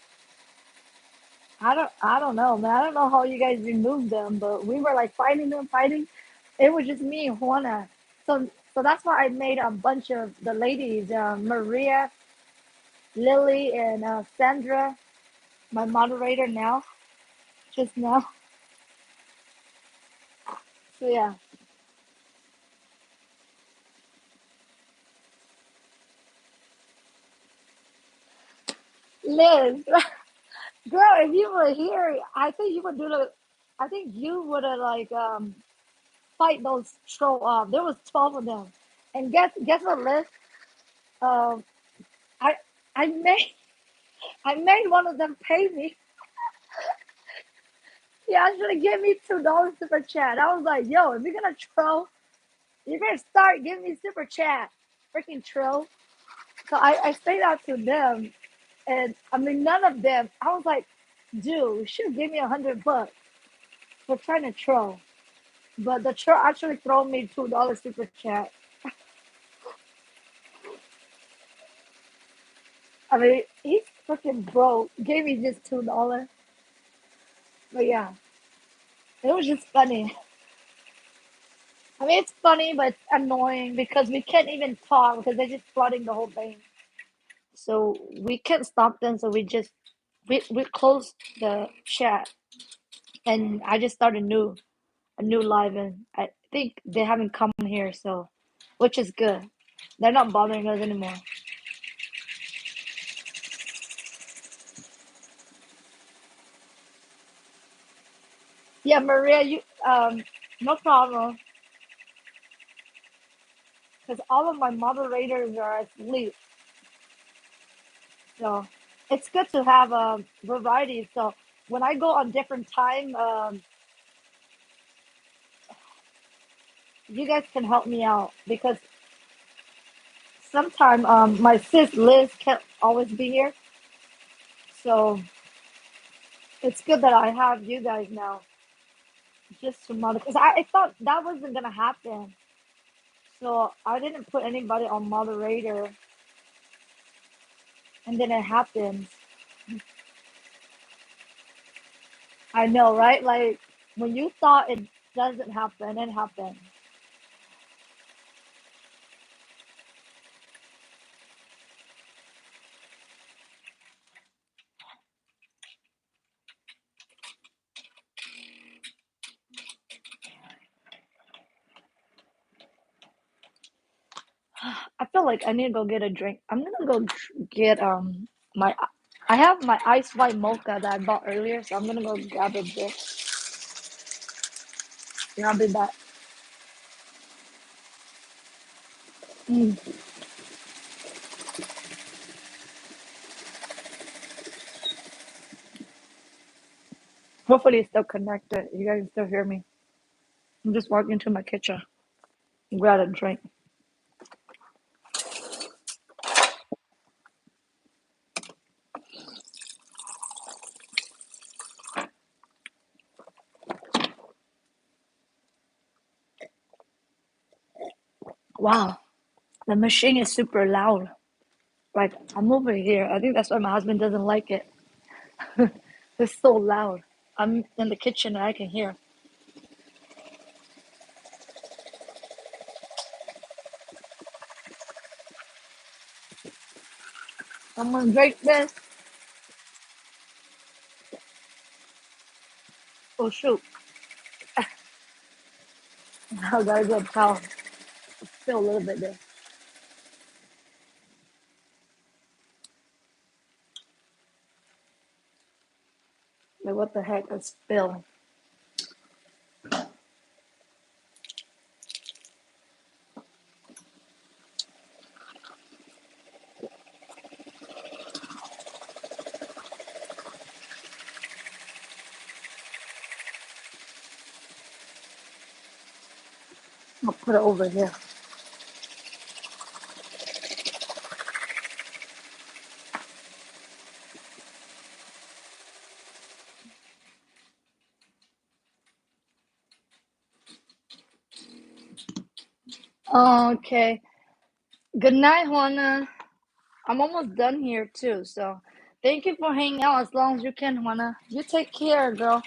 I don't know, man. I don't know how you guys removed them, but we were like fighting them, fighting. It was just me and Juana. So that's why I made a bunch of the ladies, Maria, Lily, and Sandra, my moderator now, just now. So yeah, Liz, girl, if you were here, I think you would do the. I think you would have like fight those troll off. There was 12 of them, and guess what, Liz? Um, I I made I made one of them pay me. He actually gave me $2 super chat. I was like, yo, if you're gonna troll, you're gonna start giving me super chat. Freaking troll. So I stayed out to them, and I mean none of them. I was like, dude, you should give me $100 for trying to troll. But the troll actually throw me $2 super chat. I mean, he's freaking broke. Gave me just $2. But yeah, it was just funny. I mean, it's funny, but it's annoying because we can't even talk because they're just flooding the whole thing. So we can't stop them. So we closed the chat and I just started a new live, and I think they haven't come here, so which is good. They're not bothering us anymore. Yeah, Maria, you no problem. Because all of my moderators are asleep. So it's good to have a variety. So when I go on different time, you guys can help me out because sometimes my sis Liz can't always be here. So it's good that I have you guys now just to monitor. Because I thought that wasn't gonna happen. So I didn't put anybody on moderator, and then it happens. I know, right? Like when you thought it doesn't happen, it happens. I feel like I need to go get a drink. I'm gonna go get my. I have my ice white mocha that I bought earlier, so I'm gonna go grab a bit. And I'll be back. Mm. Hopefully it's still connected. You guys can still hear me. I'm just walking to my kitchen. Grab a drink. Wow, the machine is super loud. Like I'm over here. I think that's why my husband doesn't like it. It's so loud. I'm in the kitchen and I can hear. I'm gonna drink this. Oh shoot! I gotta go towel. Still a little bit there. Like what the heck? A spill. I'll put it over here. Okay. Good night, Juana. I'm almost done here too, so thank you for hanging out as long as you can, Juana. You take care, girl.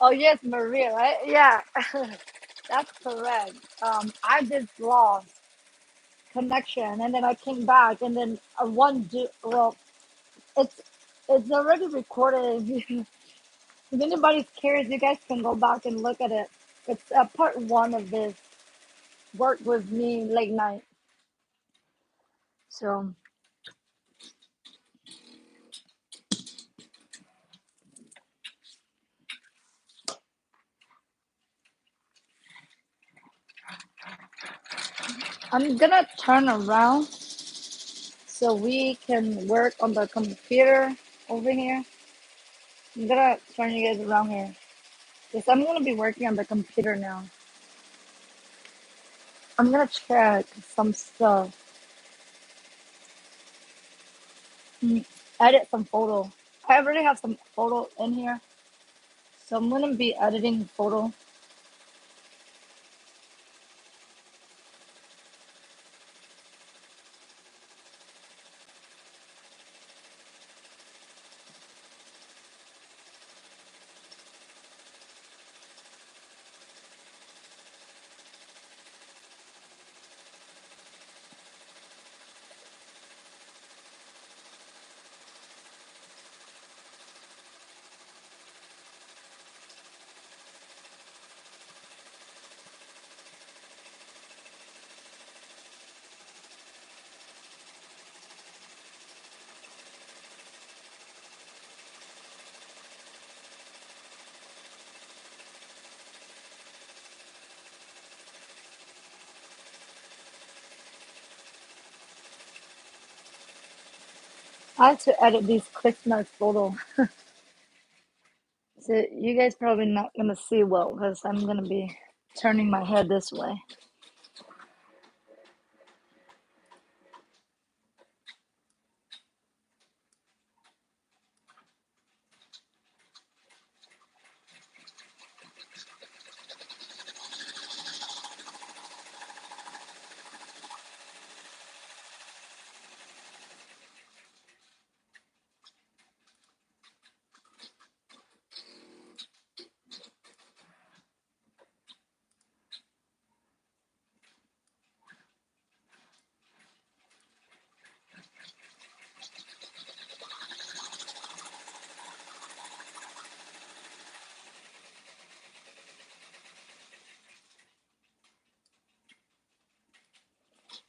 Oh yes, Maria, right? Yeah, that's correct. I just lost connection, and then I came back, and then well, it's it's already recorded. If anybody cares, you guys can go back and look at it. It's part one of this work with me late night. So I'm gonna turn around so we can work on the computer over here. I'm gonna turn you guys around here. Yes, I'm gonna be working on the computer now. I'm gonna check some stuff. Mm, Edit some photo. I already have some photo in here, so I'm gonna be editing photo. I had to edit these Christmas photos. So you guys probably not gonna see well because I'm gonna be turning my head this way.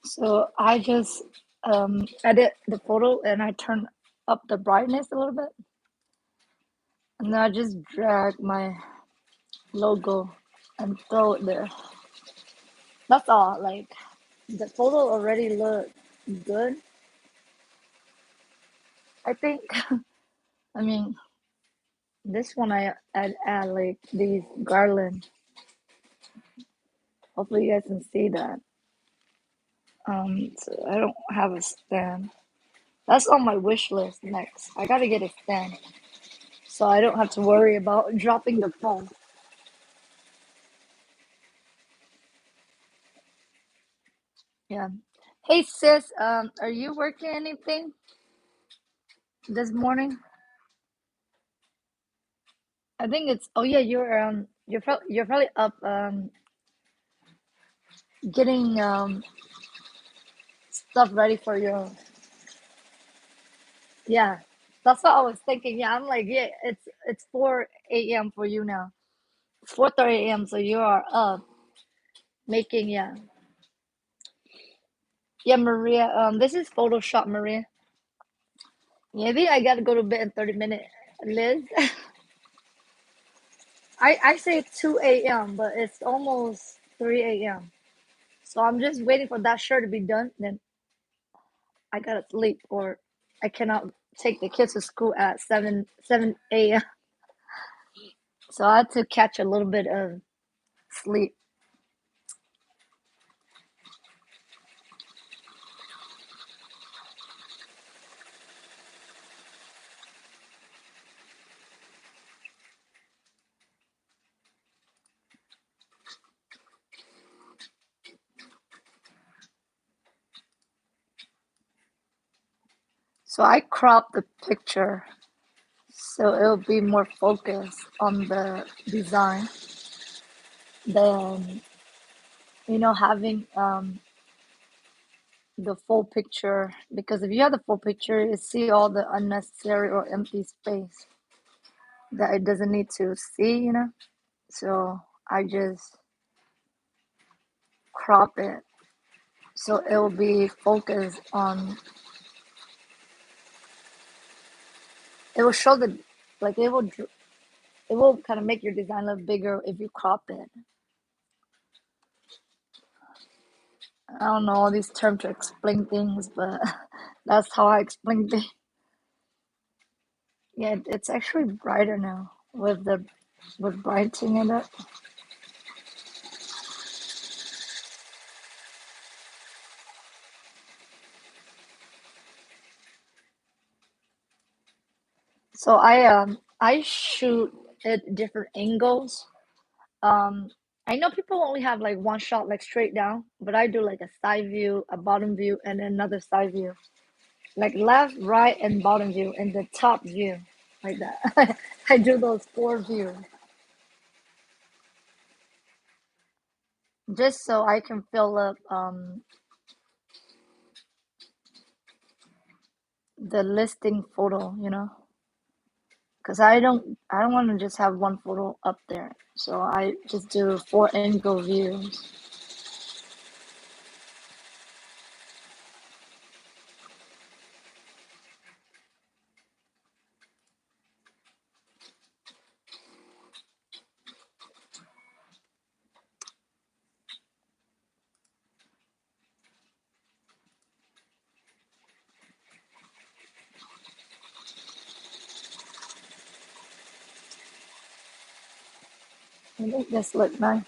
So I just edit the photo and I turn up the brightness a little bit, and then I just drag my logo and throw it there. That's all. Like the photo already looked good. I think. I mean, this one I add like these garland. Hopefully you guys can see that. So I don't have a stand. That's on my wish list next. I gotta get a stand so I don't have to worry about dropping the phone. Yeah. Hey sis, are you working anything this morning? I think it's. Oh yeah, you're probably up getting stuff ready for your. Yeah, that's what I was thinking. Yeah, I'm like, yeah, it's 4 a.m. for you now. It's 4:30 a.m. So you are up making, yeah. Yeah, Maria. This is Photoshop, Maria. Yeah, I think I gotta go to bed in 30 minutes. Liz, I say 2 a.m., but it's almost 3 a.m. So I'm just waiting for that shirt to be done. Then I gotta sleep, or I cannot take the kids to school at 7 a.m. So I had to catch a little bit of sleep. So I cropped the picture so it'll be more focused on the design than having the full picture, because if you have the full picture you see all the unnecessary or empty space that it doesn't need to see. So I just crop it so it will be focused on, it will show the, like it will kind of make your design look bigger if you crop it. I don't know all these terms to explain things, but that's how I explain things. Yeah, it's actually brighter now with brightening it up. So I shoot at different angles. Um, I know people only have like one shot like straight down, but I do like a side view, a bottom view, and another side view, like left, right, and bottom view, and the top view, like that. I do those 4 views just so I can fill up the listing photo. Because I don't want to just have one photo up there. So I just do 4 angle views. I think this look nice.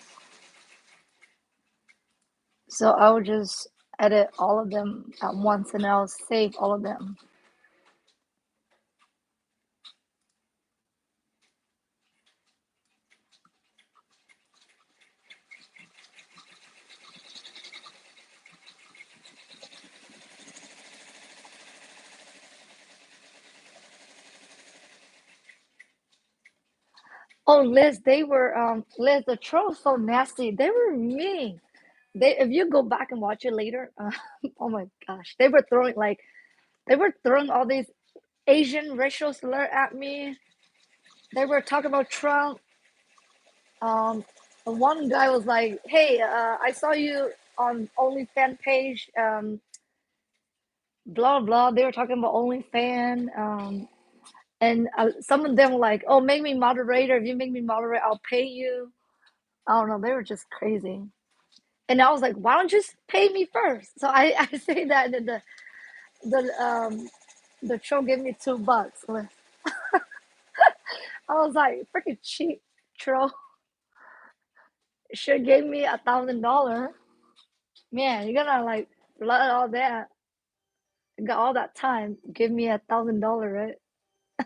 So I will just edit all of them at once and I'll save all of them. Oh, Liz, Liz, the trolls so nasty. They were mean. If you go back and watch it later, oh my gosh, they were throwing all these Asian racial slur at me. They were talking about Trump. Um, one guy was like, "Hey, I saw you on OnlyFans page. Blah blah." They were talking about OnlyFans. And some of them were like, "Oh, make me moderator. If you make me moderator, I'll pay you." I don't know. They were just crazy. And I was like, "Why don't you just pay me first?" So I say that, and the show gave me $2. I was like, freaking cheap troll. Should gave me $1,000. Man, you're gonna like flood all that. Got all that time. Give me $1,000, right?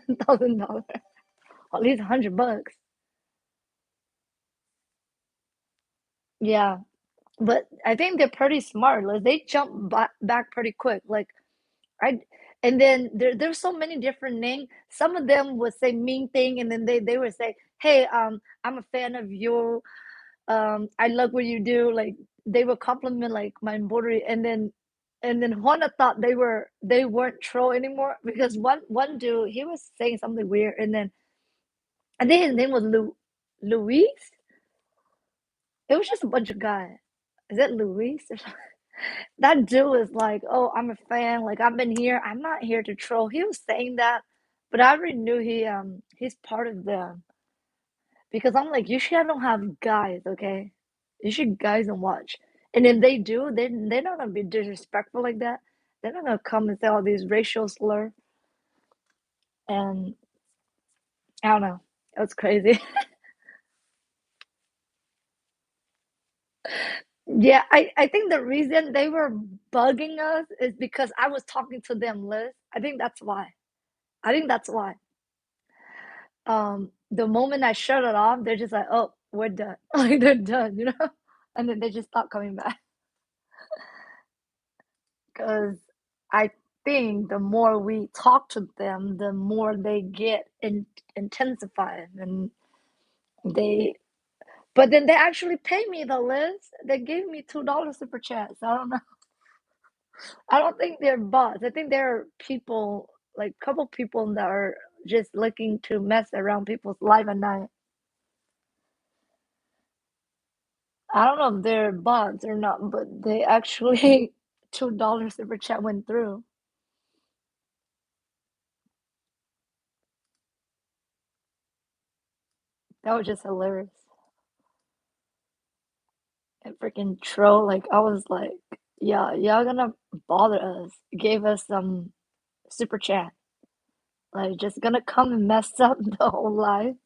$1,000. At least $100. Yeah, but I think they're pretty smart. Like they jump back pretty quick. Like I, and then there's so many different names. Some of them would say mean thing, and then they would say, "Hey, I'm a fan of you. I love what you do." Like they would compliment like my embroidery, and then Juana thought they weren't troll anymore because one dude he was saying something weird, and then I think his name was Luis. It was just a bunch of guys. Is that Luis or something? That dude was like, "Oh, I'm a fan. Like I've been here. I'm not here to troll." He was saying that, but I already knew he's part of them because I'm like, you should don't have guys, okay? You should guys and watch. And if they do, they're not gonna be disrespectful like that. They're not gonna come and say all these racial slur. And I don't know. It was crazy. Yeah, I think the reason they were bugging us is because I was talking to them, Liz. I think that's why. I think that's why. The moment I shut it off, they're just like, "Oh, we're done." Like they're done, and then they just stop coming back. Because I think the more we talk to them, the more they get intensified, and they. But then they actually pay me the list. They gave me $2 super chat. So I don't know. I don't think they're bots. I think they're people, like a couple people that are just looking to mess around people's life at night. I don't know if they're bots or not, but they actually $2 super chat went through. That was just hilarious. And freaking troll, like I was like, yeah, y'all gonna bother us. Gave us some super chat. Like just gonna come and mess up the whole life.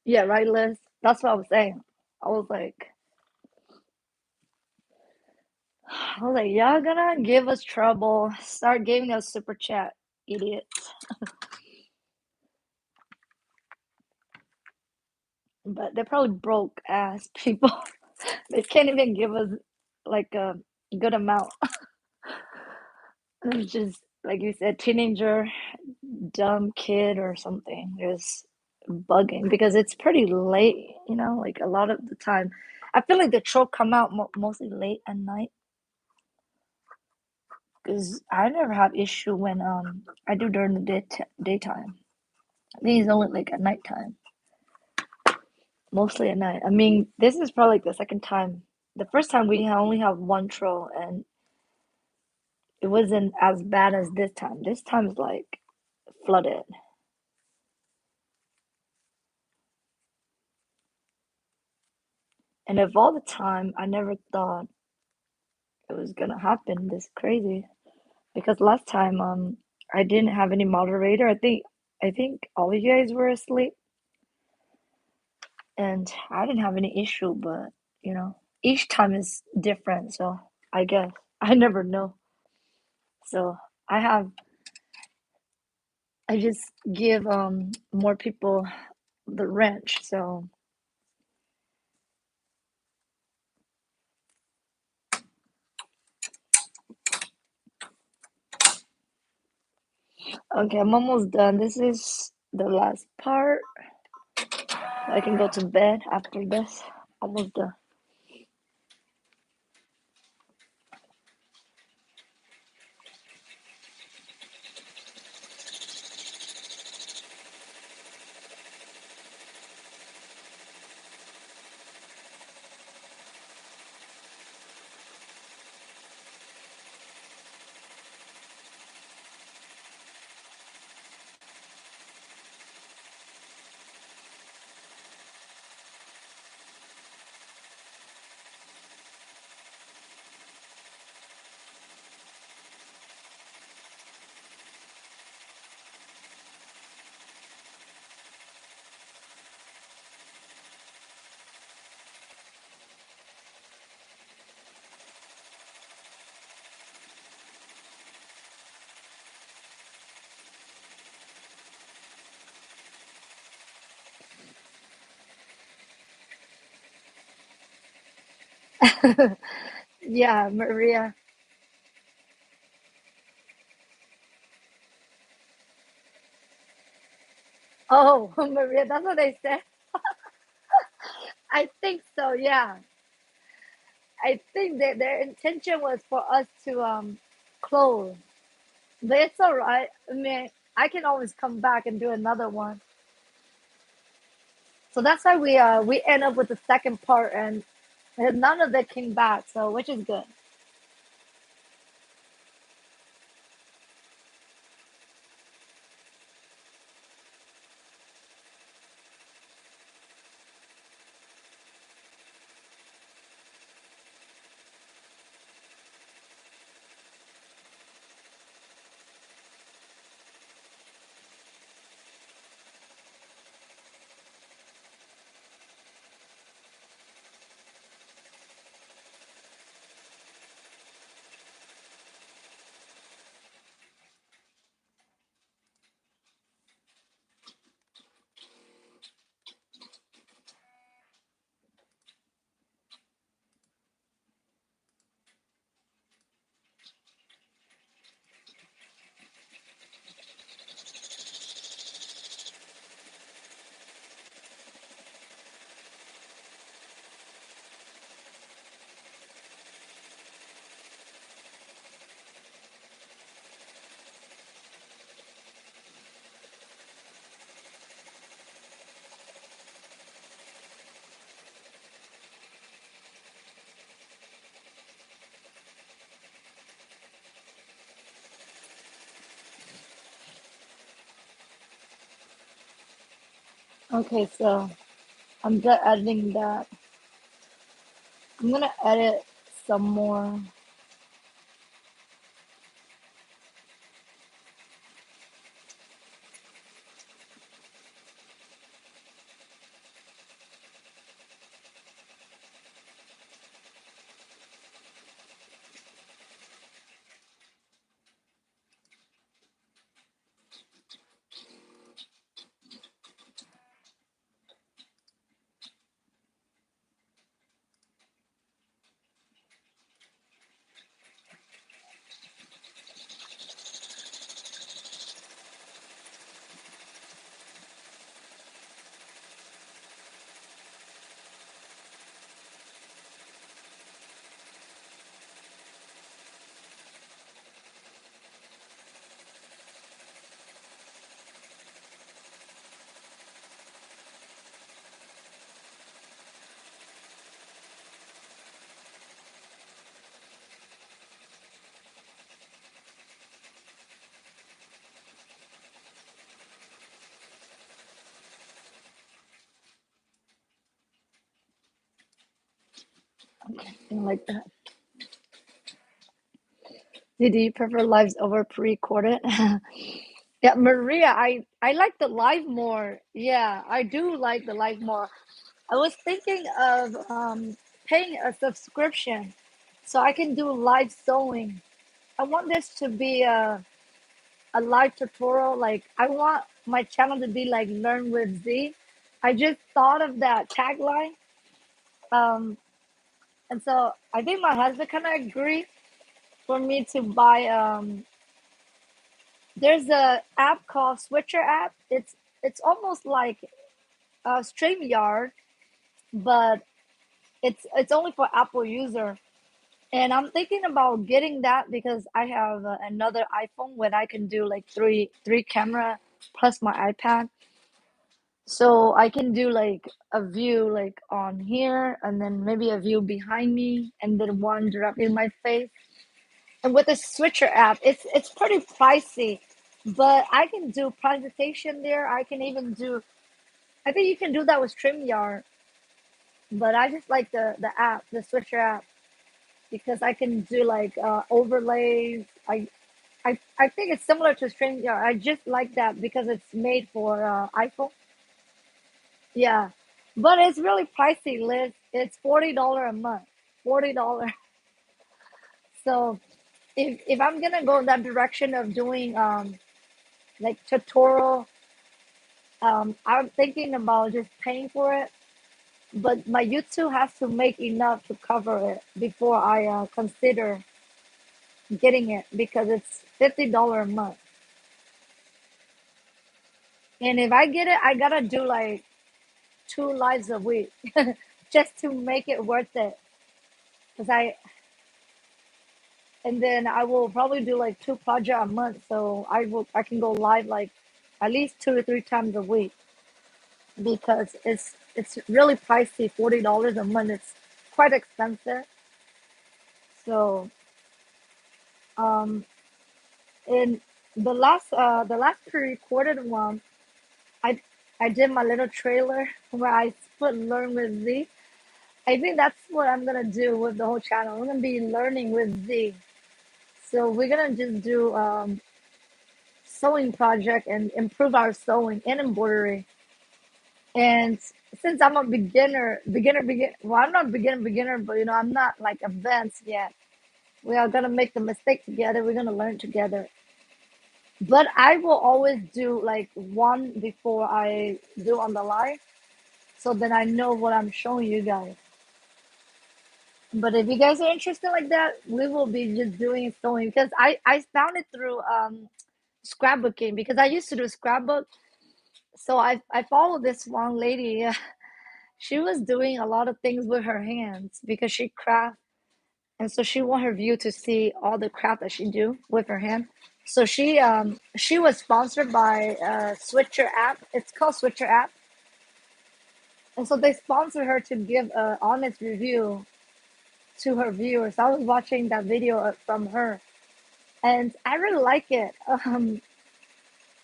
Yeah, right, Liz? That's what I was saying. I was like, y'all gonna give us trouble. Start giving us super chat, idiots. But they're probably broke ass people. They can't even give us like a good amount. It's just like you said, teenager, dumb kid or something just bugging because it's pretty late, like a lot of the time. I feel like the troll come out mostly late at night because I never have issue when I do during the daytime. I think it's only like at nighttime, mostly at night. I mean, this is probably like the second time. The first time we only have one troll, and it wasn't as bad as this time. This time is like flooded. And of all the time, I never thought it was gonna happen this crazy. Because last time, I didn't have any moderator. I think all of you guys were asleep, and I didn't have any issue. But each time is different. So I guess I never know. So I have I just give more people the wrench. So okay, I'm almost done. This is the last part. I can go to bed after this. Almost done. Yeah, Maria. Oh, Maria, that's what they said. I think so, yeah. I think that their intention was for us to close. But it's all right. I mean, I can always come back and do another one. So that's why we end up with the second part, and none of it came back, so which is good. Okay, so I'm done editing that. I'm gonna edit some more. Okay, something like that. Do you prefer lives over pre-recorded? Yeah, Maria, I like the live more. Yeah, I do like the live more. I was thinking of paying a subscription so I can do live sewing. I want this to be a live tutorial. Like I want my channel to be like Learn with Z. I just thought of that tagline. Um, and so I think my husband kind of agreed for me to buy. There's a app called Switcher app. It's almost like a StreamYard, but it's only for Apple user. And I'm thinking about getting that because I have another iPhone where I can do like three camera plus my iPad. So I can do like a view like on here and then maybe a view behind me and then one directly in my face. And with the Switcher app, it's pretty pricey, but I can do presentation there. I can even do I think you can do that with StreamYard, but I just like the app, the Switcher app, because I can do like overlays. I think it's similar to StreamYard. I just like that because it's made for iPhone. Yeah, but it's really pricey, Liz. It's $40 a month. $40. So if I'm gonna go that direction of doing like tutorial, I'm thinking about just paying for it. But my YouTube has to make enough to cover it before I consider getting it because it's $50 a month. And if I get it, I gotta do like two lives a week just to make it worth it. Cause I and then I will probably do like two projects a month, so I can go live like at least 2 to 3 times a week because it's really pricey. $40 a month. It's quite expensive. So um, in the last pre-recorded one, I I did my little trailer where I put Learn with Z. I think that's what I'm gonna do with the whole channel. I'm gonna be learning with Z. So we're gonna just do sewing project and improve our sewing and embroidery. And since I'm a well, I'm not beginner, but I'm not like advanced yet. We are gonna make the mistake together. We're gonna learn together. But I will always do like one before I do on the live, so that I know what I'm showing you guys. But if you guys are interested like that, we will be just doing sewing because I found it through scrapbooking because I used to do scrapbook. So I follow this one lady. She was doing a lot of things with her hands because she craft, and so she want her view to see all the craft that she do with her hand. So she was sponsored by Switcher app. It's called Switcher app, and so they sponsored her to give an honest review to her viewers. I was watching that video from her, and I really like it.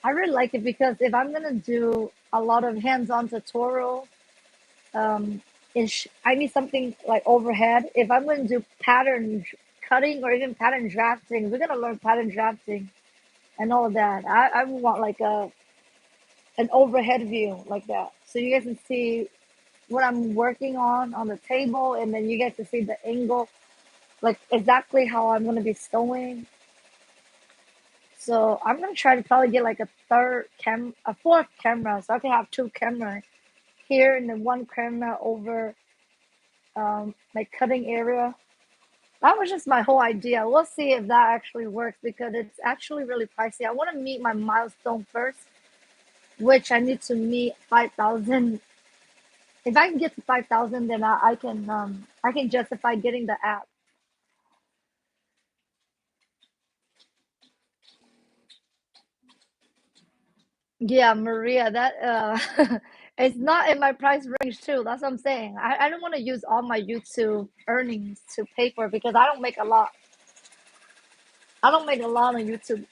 I really like it because if I'm gonna do a lot of hands-on tutorial, um, I need something like overhead. If I'm going to do pattern cutting or even pattern drafting, we're gonna learn pattern drafting and all of that. I would want like an overhead view like that, so you guys can see what I'm working on the table, and then you get to see the angle, like exactly how I'm gonna be sewing. So I'm gonna try to probably get like a fourth camera, so I can have two cameras here and then one camera over my cutting area. That was just my whole idea. We'll see if that actually works because it's actually really pricey. I want to meet my milestone first, which I need to meet 5,000. If I can get to 5,000, then I can justify getting the app. Yeah, Maria, that it's not in my price range too. That's what I'm saying. I don't want to use all my YouTube earnings to pay for it because I don't make a lot. I don't make a lot on YouTube.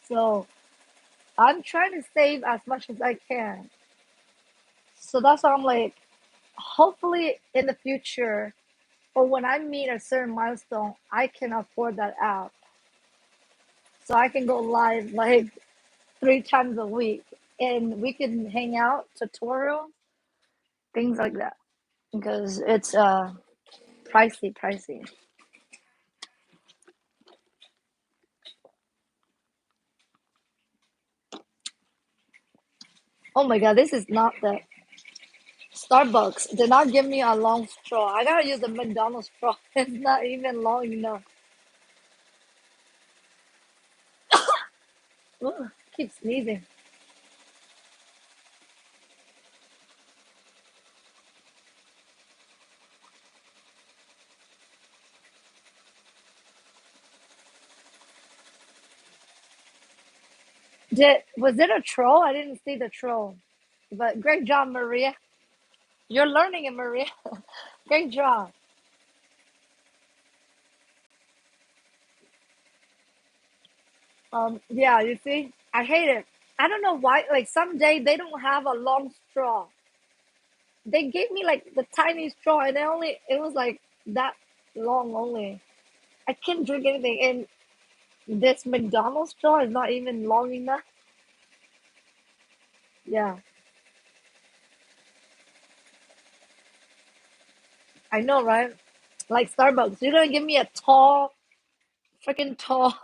So I'm trying to save as much as I can. So that's why I'm like, hopefully in the future, or when I meet a certain milestone, I can afford that app. So I can go live like 3 times a week and we can hang out, tutorial, things like that. Because it's pricey. Oh my god, this is not the Starbucks. Did not give me a long straw. I gotta use the McDonald's straw. It's not even long enough. Ooh, keep sneezing. Was it a troll? I didn't see the troll. But great job, Maria. You're learning it, Maria. Great job. Yeah, you see, I hate it. I don't know why. Like someday they don't have a long straw. They gave me like the tiny straw, and it was like that long only. I can't drink anything, and this McDonald's straw is not even long enough. Yeah, I know, right? Like Starbucks, you're gonna give me a tall, freaking tall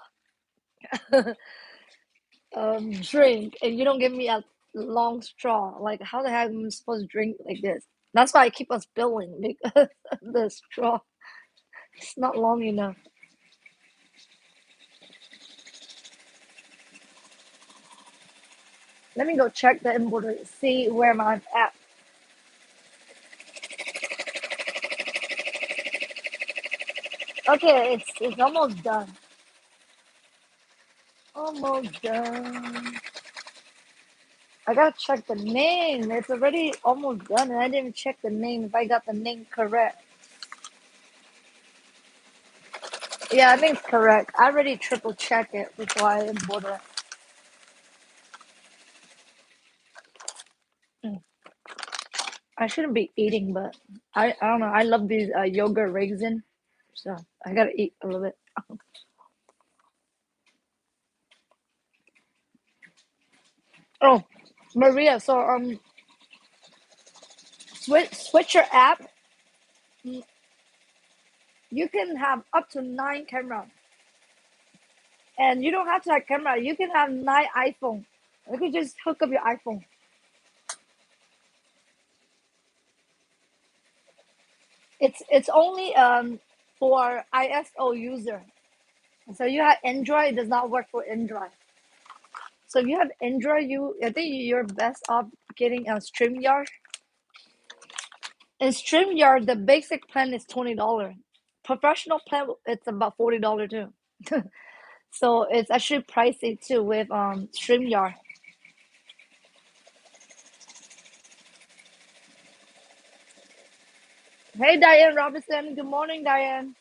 drink, and you don't give me a long straw. Like, how the heck am I supposed to drink like this? That's why I keep on spilling because the straw is not long enough. Let me go check the embroidery, see where I'm at. Okay, it's almost done. Almost done. I gotta check the name. It's already almost done, and I didn't check the name if I got the name correct. Yeah, I think it's correct. I already triple check it before I embroider it. Mm. I shouldn't be eating, but I don't know. I love these yogurt raisin, so I gotta eat a little bit. Oh, Maria, so switch your app. Mm, You can have up to 9 cameras. And you don't have to have camera. You can have 9 iPhone. You can just hook up your iPhone. It's only for ISO user. So you have Android, it does not work for Android. So if you have Android, I think you're best off getting a StreamYard. In StreamYard, the basic plan is $20. Professional plan it's about $40 too. So it's actually pricey too with StreamYard. Hey Diane Robinson, good morning, Diane.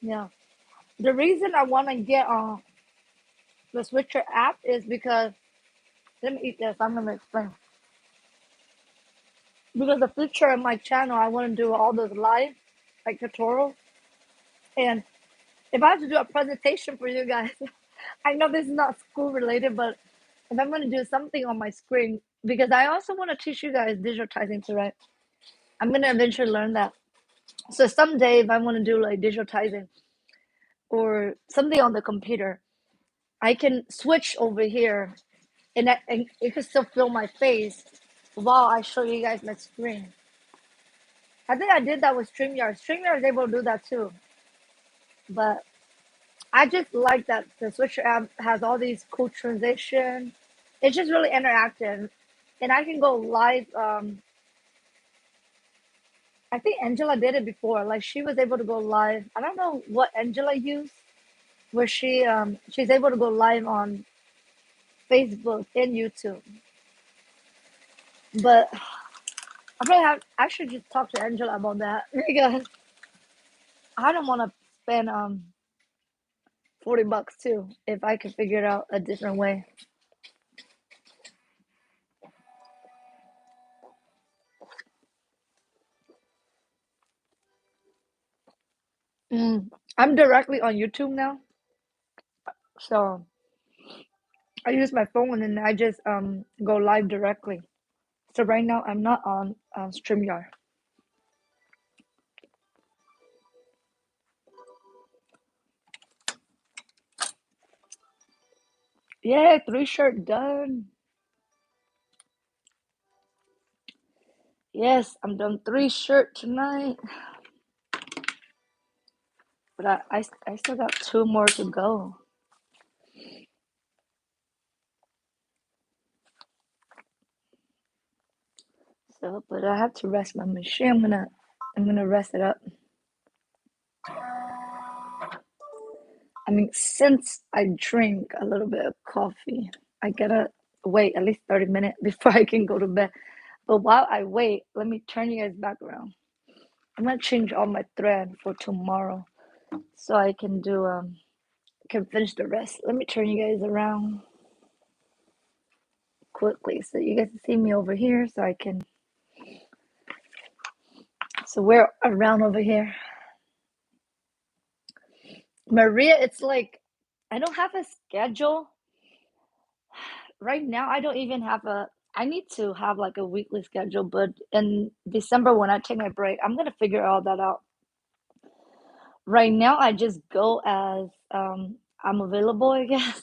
Yeah. The reason I want to get the Switcher app is because let me eat this. I'm gonna explain. Because the future of my channel, I want to do all those live like tutorials, and if I have to do a presentation for you guys, I know this is not school related, but if I'm gonna do something on my screen, because I also want to teach you guys digitizing too, right? I'm gonna eventually learn that. So someday, if I want to do like digitizing or something on the computer, I can switch over here and it can still feel my face while I show you guys my screen. I think I did that with StreamYard. StreamYard is able to do that too. But I just like that the Switcher app has all these cool transitions. It's just really interactive. And I can go live. I think Angela did it before. Like she was able to go live. I don't know what Angela used, where she's able to go live on Facebook and YouTube. But I should just talk to Angela about that because I don't want to spend $40 too if I could figure out a different way. I'm directly on YouTube now, so I use my phone and I just go live directly. So right now I'm not on StreamYard. Yeah, 3 shirt done. Yes, I'm done 3 shirt tonight, but I still got 2 more to go. So, but I have to rest my machine. I'm gonna rest it up. I mean, since I drink a little bit of coffee, I gotta wait at least 30 minutes before I can go to bed. But while I wait, let me turn you guys back around. I'm gonna change all my thread for tomorrow so I can do can finish the rest. Let me turn you guys around quickly so you guys can see me over here so we're around over here. Maria, it's like I don't have a schedule. Right now I don't even have a I need to have like a weekly schedule, but in December when I take my break, I'm gonna figure all that out. Right now I just go as I'm available, I guess.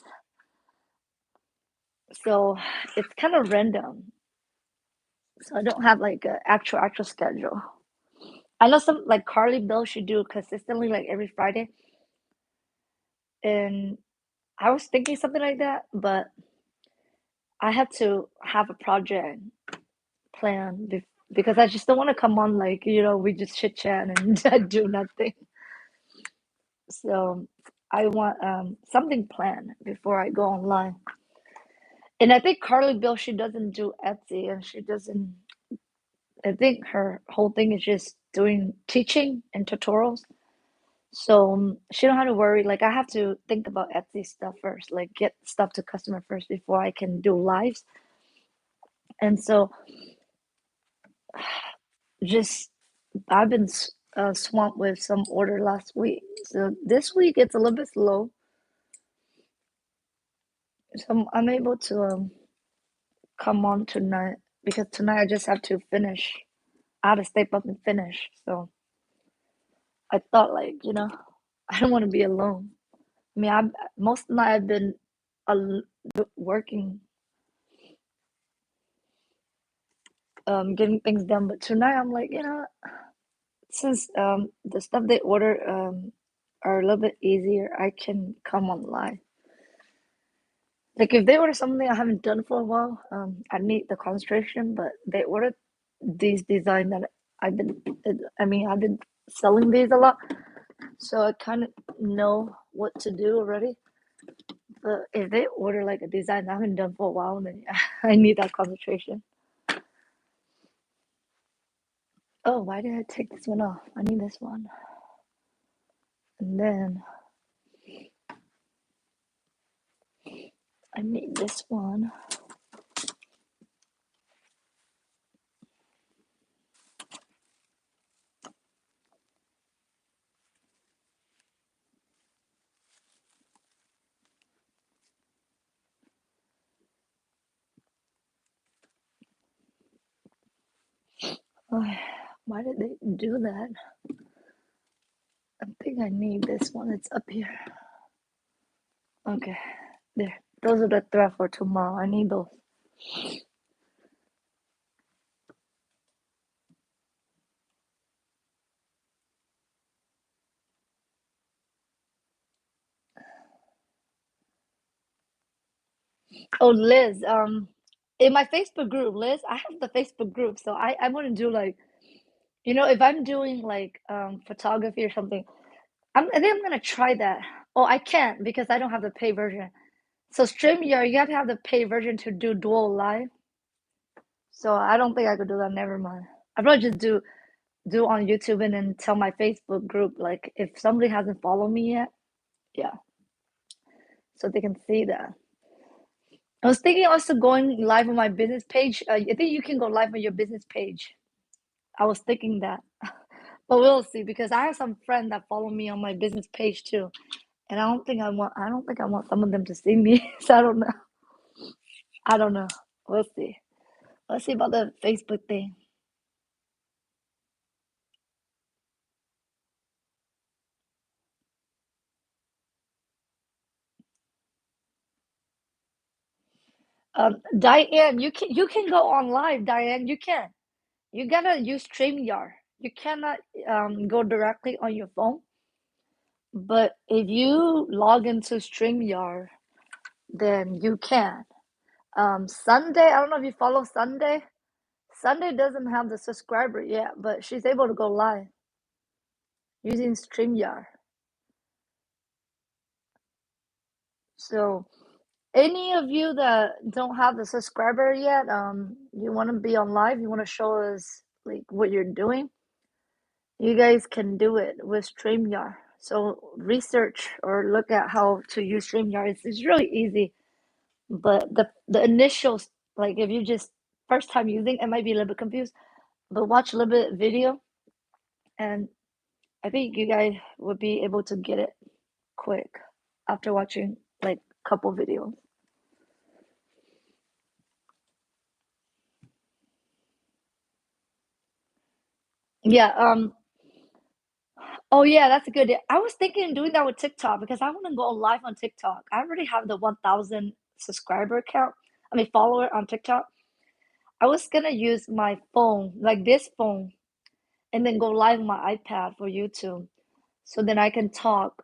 So it's kind of random. So I don't have like a actual schedule. I know some like Carly Bill should do consistently like every Friday, and I was thinking something like that, but I had to have a project plan because I just don't want to come on like, we just chit chat and do nothing. So I want something planned before I go online. And I think Carly Bill, she doesn't do Etsy and she doesn't, I think her whole thing is just doing teaching and tutorials. So she don't have to worry. Like I have to think about Etsy stuff first, like get stuff to customer first before I can do lives. And so just I've been swamped with some order last week. So this week it's a little bit slow. So I'm able to come on tonight because tonight I just have to finish. I had to step up and finish. So I thought like, I don't want to be alone. I mean, most of the night I've been working, getting things done. But tonight I'm like, since the stuff they order are a little bit easier, I can come online. Like if they order something I haven't done for a while, I need the concentration. But they ordered these design that I've been selling these a lot, so I kind of know what to do already. But if they order like a design I haven't done for a while, then I need that concentration. Oh, why did I take this one off? I need this one. And then I need this one. Oh, why did they do that? I think I need this one. It's up here. Okay, there. Those are the thread for tomorrow. I need those. Oh, Liz, in my Facebook group, Liz, I have the Facebook group, so I want to do like, if I'm doing like photography or something, I think I'm gonna try that. Oh, I can't because I don't have the pay version. So StreamYard, you have to have the pay version to do dual live. So I don't think I could do that. Never mind. I'd probably just do on YouTube and then tell my Facebook group like if somebody hasn't followed me yet, yeah. so they can see that. I was thinking also going live on my business page. I think you can go live on your business page. I was thinking that, but we'll see because I have some friends that follow me on my business page too, and I don't think I want some of them to see me. So I don't know. I don't know. We'll see. Let's see about the Facebook thing. Diane, you can go on live, Diane. You can. You gotta use StreamYard. You cannot go directly on your phone. But if you log into StreamYard, then you can. Sunday, I don't know if you follow Sunday. Sunday doesn't have the subscriber yet, but she's able to go live using StreamYard. So any of you that don't have the subscriber yet, you want to be on live, you want to show us like what you're doing, you guys can do it with StreamYard. So research or look at how to use StreamYard. It's really easy, but the initials, like if you just first time using, it might be a little bit confused, but watch a little bit video, and I think you guys would be able to get it quick after watching like a couple videos. Yeah, oh yeah, that's a good idea. I was thinking of doing that with TikTok because I want to go live on TikTok. I already have the 1,000 subscriber account, I mean follower on TikTok. I was gonna use my phone, like this phone, and then go live on my iPad for YouTube. So then I can talk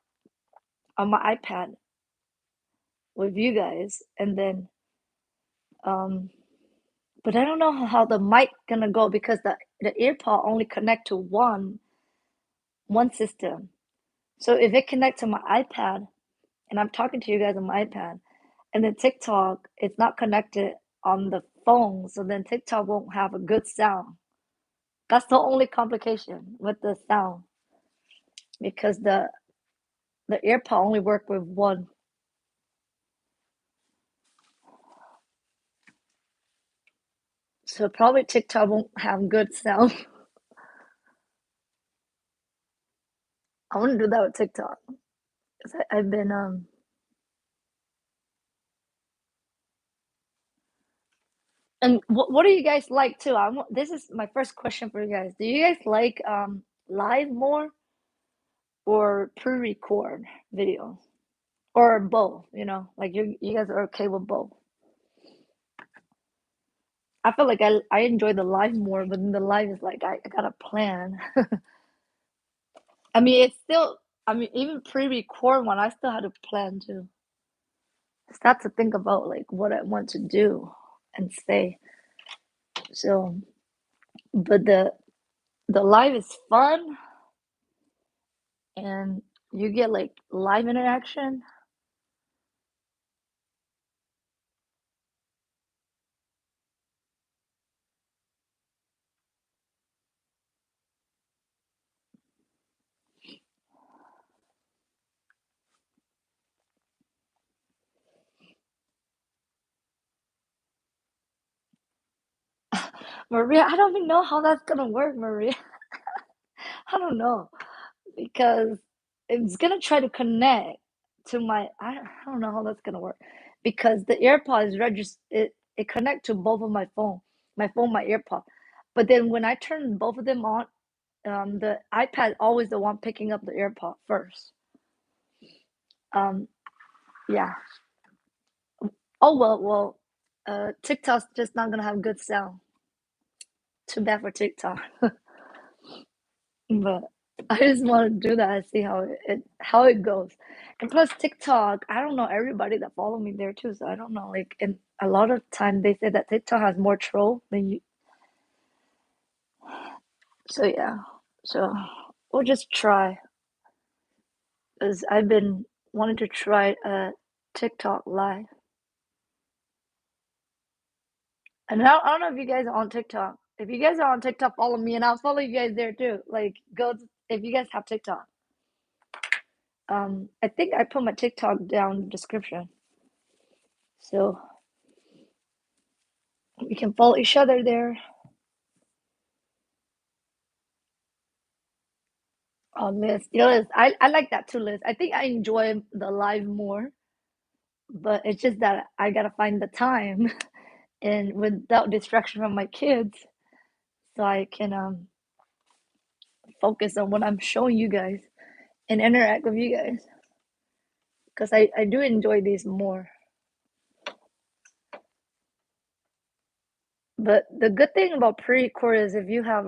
on my iPad with you guys, and then um but I don't know how the mic gonna go because the earpod only connect to one system. So if it connect to my iPad and I'm talking to you guys on my iPad, and then TikTok it's not connected on the phone, so then TikTok won't have a good sound. That's the only complication with the sound because the earpod only work with one. So probably TikTok won't have good sound. I want to do that with TikTok. 'Cause I've been and what do you guys like too? This is my first question for you guys. Do you guys like live more or pre-record videos or both? You know, like you guys are okay with both. I feel like I enjoy the live more, but then the live is like I gotta plan. I mean, it's still. I mean, even pre-record one, I still had to plan to start to think about like what I want to do and say. So, but the live is fun and you get like live interaction. Maria, I don't even know how that's gonna work, Maria. I don't know because it's gonna try to connect to my. I don't know how that's gonna work because the AirPod is registered. It connect to both of my phone, my AirPod. But then when I turn both of them on, the iPad always the one picking up the AirPod first. Um, yeah. Oh well. TikTok's just not gonna have good sound. Too bad for TikTok. But I just want to do that and see how it goes. And plus TikTok, I don't know everybody that follow me there too, so I don't know. Like, and a lot of time they say that TikTok has more troll than you. So yeah, so we'll just try. Cause I've been wanting to try TikTok live. And I don't know if you guys are on TikTok. If you guys are on TikTok, follow me, and I'll follow you guys there too. Like, go if you guys have TikTok. I think I put my TikTok down in the description, so we can follow each other there. Oh, Liz, Liz, I like that too, Liz. I think I enjoy the live more, but it's just that I gotta find the time and without distraction from my kids, so I can focus on what I'm showing you guys and interact with you guys. Because I do enjoy these more. But the good thing about pre-record is if you have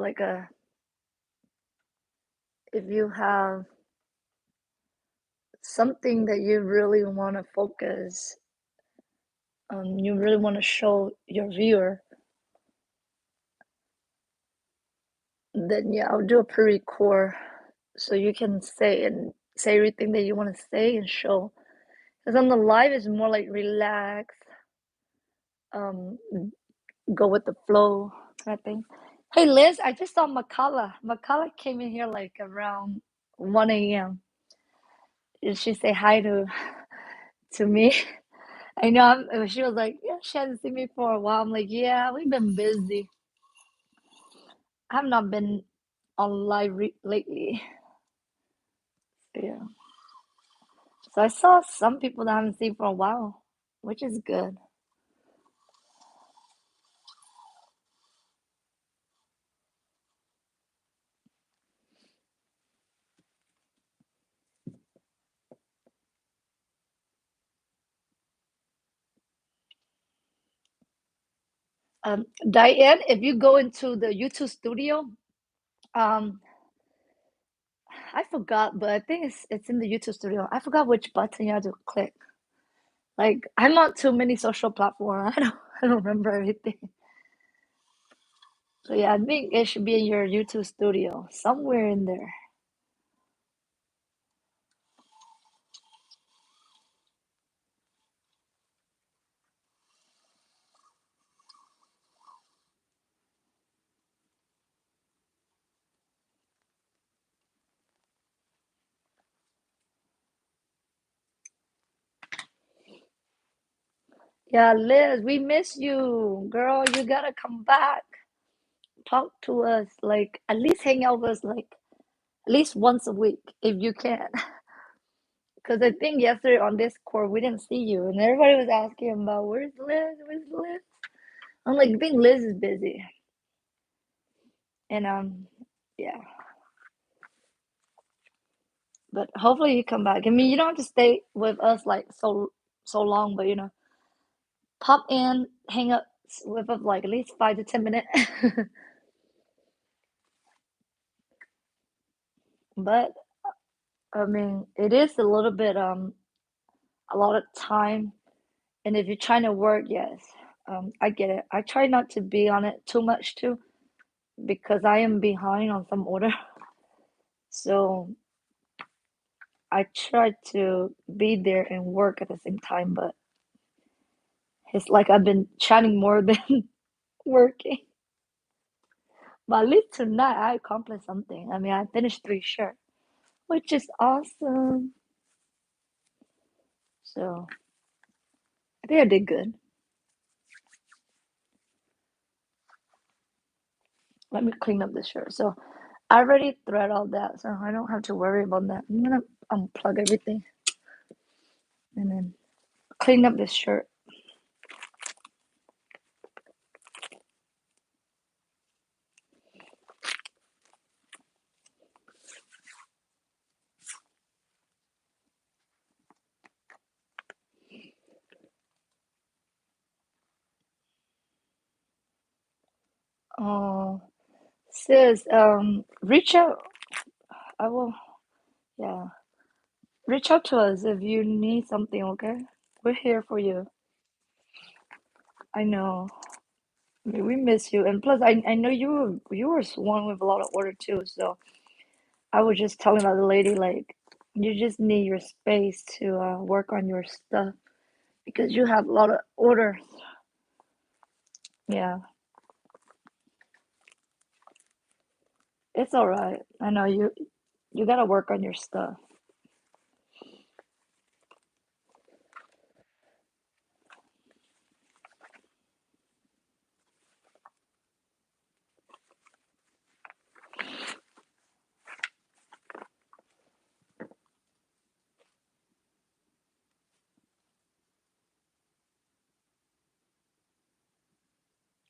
something that you really want to focus, you really want to show your viewer, then yeah, I'll do a pre-record so you can say everything that you want to say and show. Because on the live is more like relax, um, go with the flow kind of thing. Hey Liz, I just saw Makala. Makala came in here like around 1 a.m. Did she say hi to me? I know she was like, yeah, she hasn't seen me for a while. I'm like, yeah, we've been busy. I have not been on live lately. Yeah. So I saw some people that I haven't seen for a while, which is good. Diane, if you go into the YouTube studio, um, I forgot, but I think it's in the YouTube studio. I forgot which button you have to click. Like I'm not too many social platforms. I don't remember everything. So yeah, I think it should be in your YouTube studio, somewhere in there. Yeah, Liz, we miss you, girl. You gotta come back. Talk to us, like at least hang out with us like at least once a week if you can. Because I think yesterday on Discord we didn't see you, and everybody was asking about where's Liz, where's Liz. I'm like, I think Liz is busy, and yeah. But hopefully you come back. I mean, you don't have to stay with us like so long, but pop in, hang up with us like at least 5 to 10 minutes. But I mean, it is a little bit a lot of time, and if you're trying to work, yes, I get it. I try not to be on it too much too because I am behind on some order. So I try to be there and work at the same time, but it's like I've been chatting more than working. But at least tonight I accomplished something. I mean, I finished 3 shirts, which is awesome. So I think I did good. Let me clean up this shirt. So I already thread all that, so I don't have to worry about that. I'm gonna unplug everything and then clean up this shirt. Oh, sis, reach out. I will, yeah. Reach out to us if you need something, okay? We're here for you. I know. I mean, we miss you. And plus, I know you were swamped with a lot of order too. So I was just telling the other lady, like, you just need your space to work on your stuff because you have a lot of orders. Yeah, it's all right. I know you gotta work on your stuff.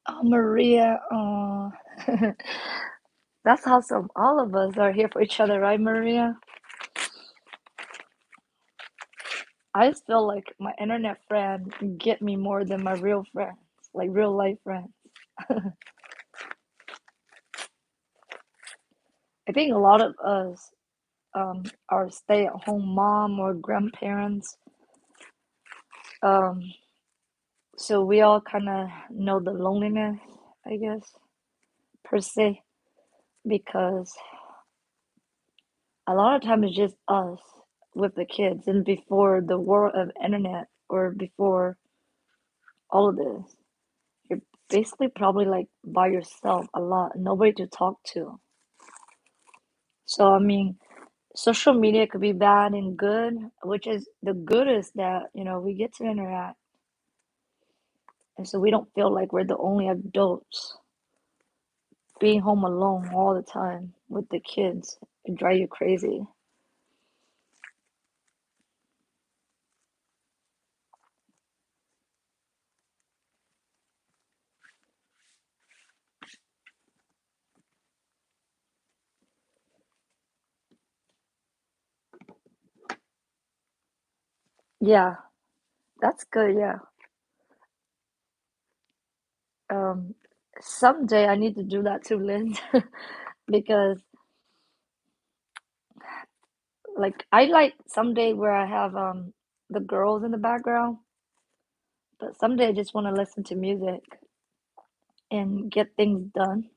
Oh, Maria. Oh, that's awesome. All of us are here for each other, right, Maria? I just feel like my internet friend get me more than my real friends, like real life friends. I think a lot of us are stay-at-home mom or grandparents. Um, so we all kind of know the loneliness, I guess, per se, because a lot of times it's just us with the kids, and before the world of internet or before all of this, you're basically probably like by yourself a lot, nobody to talk to. So I mean, social media could be bad and good, which is the good is that, we get to interact, and so we don't feel like we're the only adults being home alone all the time with the kids. It drive you crazy. Yeah, that's good. Yeah. Um, Someday I need to do that too, Liz, because like I like someday where I have the girls in the background, but someday I just want to listen to music and get things done.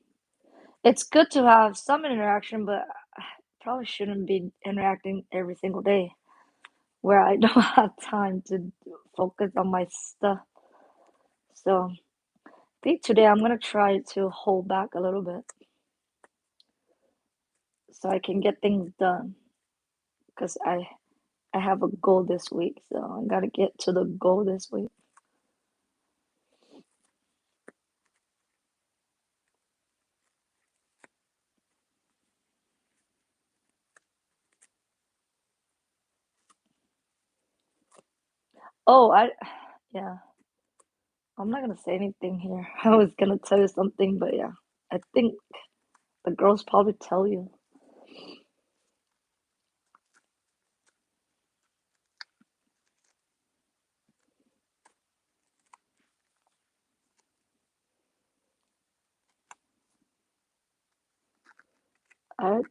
It's good to have some interaction, but I probably shouldn't be interacting every single day where I don't have time to focus on my stuff. So I think today I'm gonna try to hold back a little bit so I can get things done because I have a goal this week, so I gotta get to the goal this week. Oh, yeah, I'm not gonna say anything here. I was gonna tell you something, but yeah, I think the girls probably tell you. I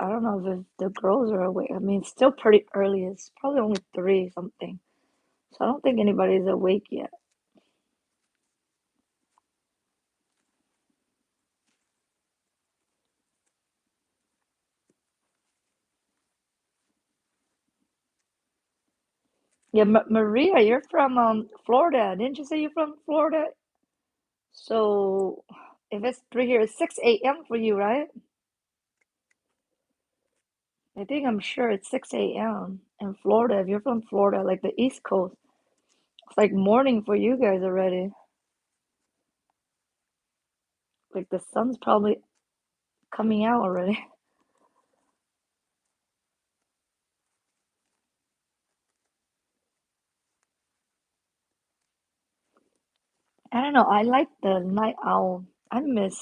don't know if the girls are awake. I mean, it's still pretty early. It's probably only three something, so I don't think anybody's awake yet. Yeah, Maria, you're from Florida. Didn't you say you're from Florida? So if it's three here, it's 6 a.m. for you, right? I think I'm sure it's 6 a.m. in Florida. If you're from Florida, like the East Coast, it's like morning for you guys already. Like the sun's probably coming out already. I don't know. I like the night owl. I miss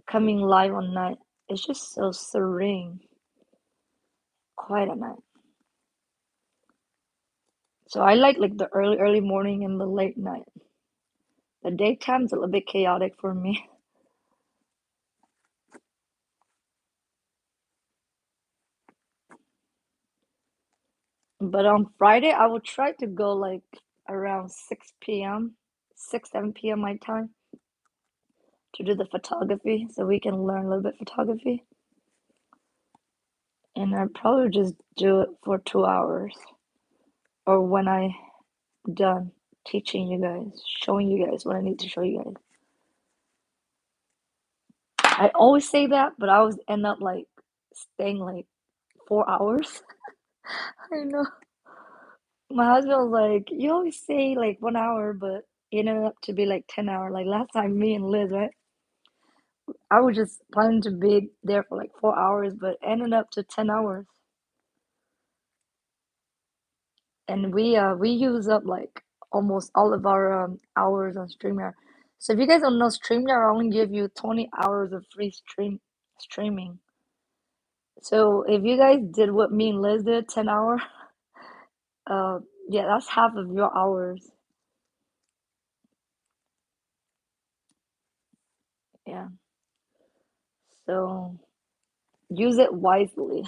coming live on night. It's just so serene, quiet at night. So I like the early morning and the late night. The daytime's a little bit chaotic for me. But on Friday, I will try to go like around 6 p.m., 6, 7 p.m. my time to do the photography so we can learn a little bit photography. And I probably just do it for 2 hours or when I done teaching you guys, showing you guys what I need to show you guys. I always say that, but I always end up like staying like 4 hours. I know. My husband was like, you always say like 1 hour, but it ended up to be like 10 hours. Like last time, me and Liz, right? I was just planning to be there for like 4 hours, but ended up to 10 hours. And we use up like almost all of our hours on StreamYard. So if you guys don't know, StreamYard only give you 20 hours of free streaming. So if you guys did what me and Liz did, 10 hour, uh, yeah, that's half of your hours. Yeah. So use it wisely.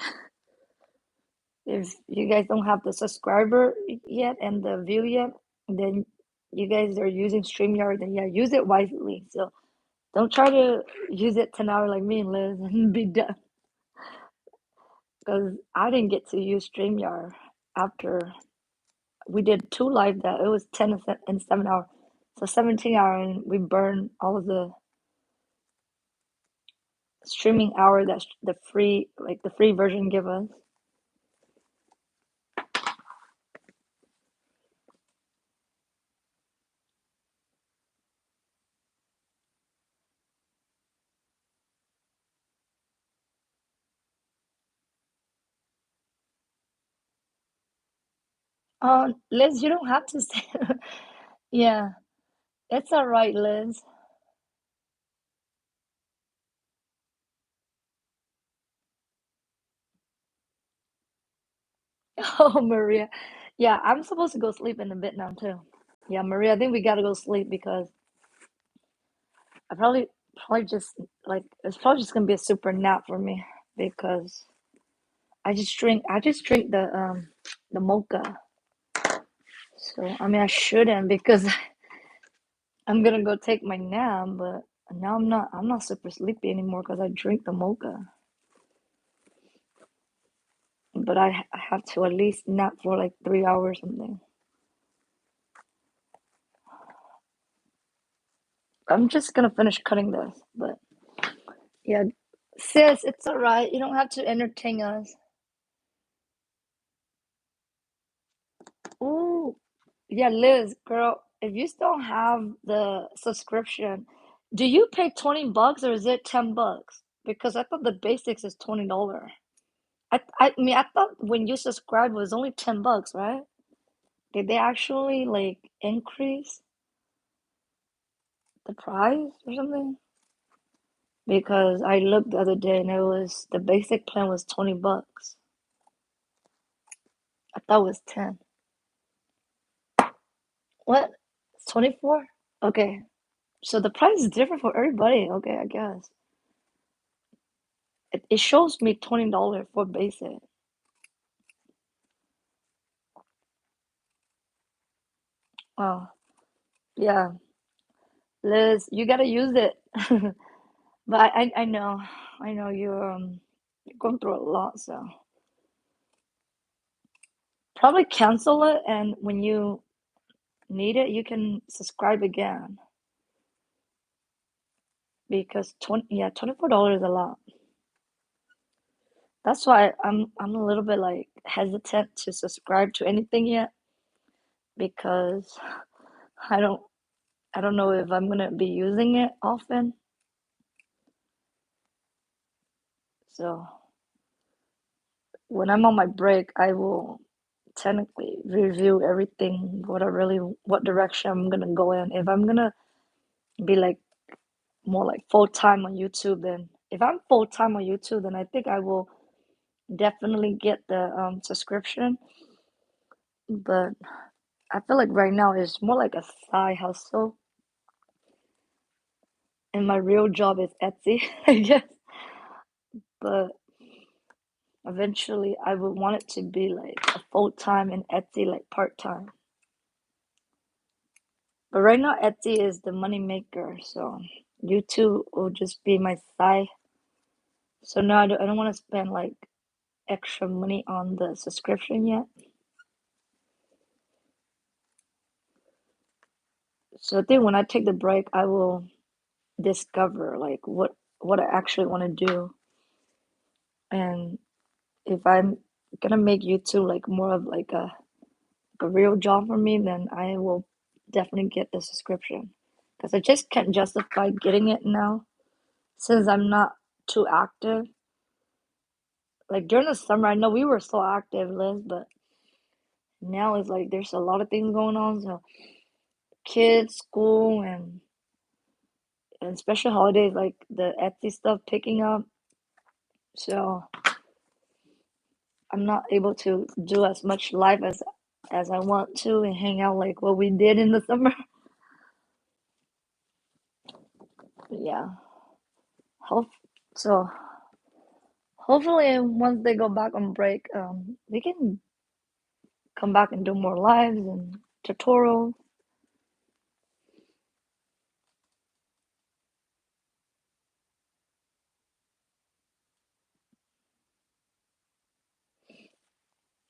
If you guys don't have the subscriber yet and the view yet, then you guys are using StreamYard, then yeah, use it wisely. So don't try to use it 10 hours like me and Liz and be done. Because I didn't get to use StreamYard after we did two live that it was 10 and 7 hours. So 17 hours and we burned all of the streaming hour that the free like the free version give us. Liz, you don't have to say. Yeah, it's all right, Liz. Oh, Maria. Yeah, I'm supposed to go sleep in a bit now too. Yeah, Maria, I think we gotta go sleep because I probably just like it's probably just gonna be a super nap for me because I just drink the mocha. So I mean I shouldn't because I'm gonna go take my nap, but now I'm not super sleepy anymore because I drink the mocha. But I have to at least nap for like 3 hours or something. I'm just gonna finish cutting this, but yeah, sis, it's all right. You don't have to entertain us. Ooh, yeah, Liz, girl, if you still have the subscription, do you pay 20 bucks or is it 10 bucks? Because I thought the basics is $20. I mean, I thought when you subscribed it was only 10 bucks, right? Did they actually like increase the price or something? Because I looked the other day and it was the basic plan was 20 bucks. I thought it was 10. What? It's 24? Okay. So the price is different for everybody. Okay, I guess. It shows me $20 for basic. Oh, yeah. Liz, you gotta use it. But I know you're going through a lot, so probably cancel it and when you need it, you can subscribe again because 24 is a lot. That's why I'm a little bit like hesitant to subscribe to anything yet because I don't I don't know if I'm gonna be using it often. So when I'm on my break, I will technically review everything, what direction I'm gonna go in. If I'm gonna be like more like full time on YouTube, then if I'm full time on YouTube, then I think I will definitely get the subscription. But I feel like right now it's more like a side hustle, and my real job is Etsy, I guess. But eventually, I would want it to be like a full time and Etsy like part time. But right now, Etsy is the money maker, so YouTube will just be my side. So now I don't want to spend like extra money on the subscription yet. So I think when I take the break, I will discover like what I actually want to do, and if I'm gonna make YouTube like more of like a real job for me, then I will definitely get the subscription because I just can't justify getting it now since I'm not too active. Like during the summer, I know we were so active, Liz, but now it's like there's a lot of things going on. So kids, school, and special holidays like the Etsy stuff picking up. So I'm not able to do as much live as I want to and hang out like what we did in the summer. But yeah. Hope so. Hopefully, once they go back on break, we can come back and do more lives and tutorials.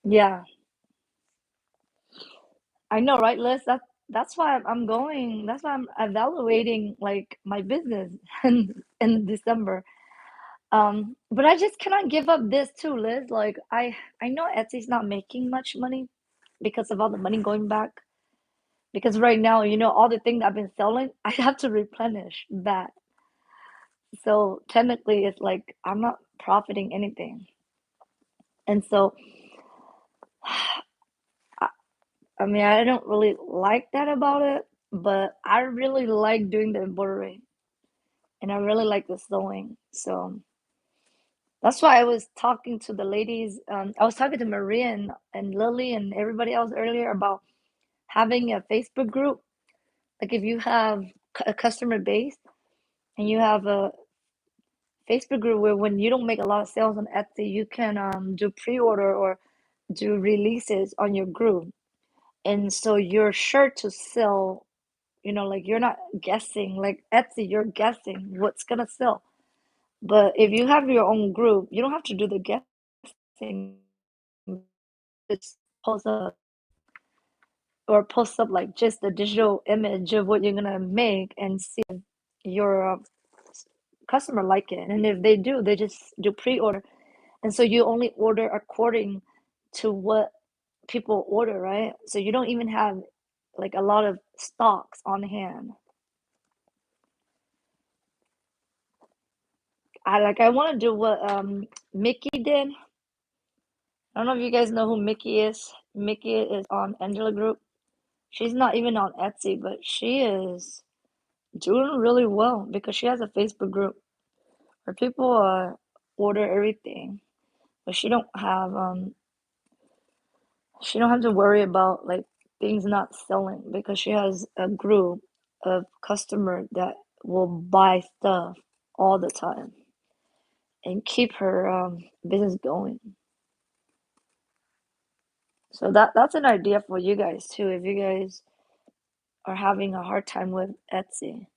Yeah, I know, right, Liz? That's why I'm going. That's why I'm evaluating like my business in December. But I just cannot give up this too, Liz. Like I know Etsy's not making much money because of all the money going back. Because right now, all the things I've been selling, I have to replenish that. So technically, it's like I'm not profiting anything. And so, I, I mean, I don't really like that about it, but I really like doing the embroidery and I really like the sewing. So that's why I was talking to the ladies. I was talking to Maria and Lily and everybody else earlier about having a Facebook group. Like if you have a customer base and you have a Facebook group where when you don't make a lot of sales on Etsy, you can do pre-order or do releases on your group. And so you're sure to sell, like you're not guessing, like Etsy, you're guessing what's gonna sell. But if you have your own group, you don't have to do the guessing. Just post up or post up like just a digital image of what you're gonna make and see if your customer like it. And if they do, they just do pre-order. And so you only order according to what people order, right? So you don't even have like a lot of stocks on hand. I want to do what Mickey did. I don't know if you guys know who Mickey is. Mickey is on Angela Group. She's not even on Etsy, but she is doing really well because she has a Facebook group where people order everything, but she don't have to worry about like things not selling because she has a group of customer that will buy stuff all the time and keep her business going. So that's an idea for you guys too if you guys are having a hard time with Etsy.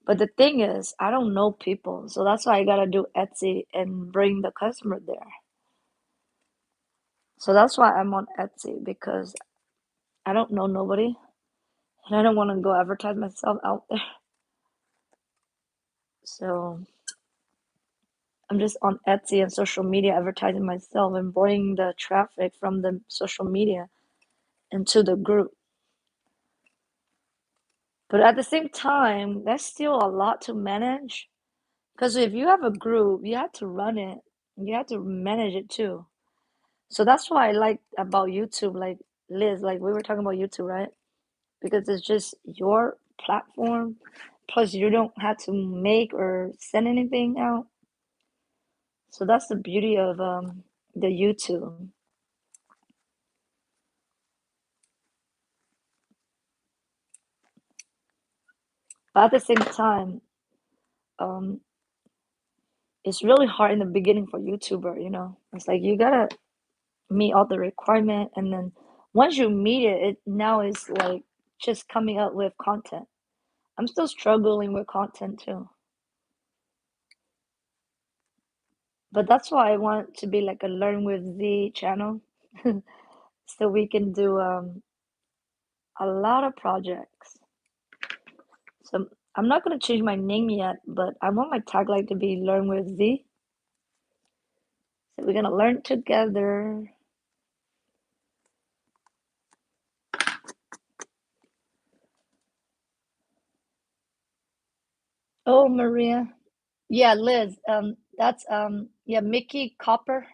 But the thing is, I don't know people, so that's why I gotta do Etsy and bring the customer there. So that's why I'm on Etsy because I don't know nobody and I don't want to go advertise myself out there. So I'm just on Etsy and social media advertising myself and bringing the traffic from the social media into the group. But at the same time, that's still a lot to manage because if you have a group, you have to run it, you have to manage it too. So that's why I like about YouTube, like Liz, like we were talking about YouTube, right? Because it's just your platform, plus you don't have to make or send anything out. So that's the beauty of the YouTube. But at the same time, um, it's really hard in the beginning for YouTuber, you know. It's like you gotta meet all the requirement, and then once you meet it, it now is like just coming up with content. I'm still struggling with content too. But that's why I want to be like a Learn with Z channel, so we can do a lot of projects. So I'm not gonna change my name yet, but I want my tagline to be Learn with Z. So we're gonna learn together. Oh, Maria. Yeah, Liz. That's yeah, Mickey Copper,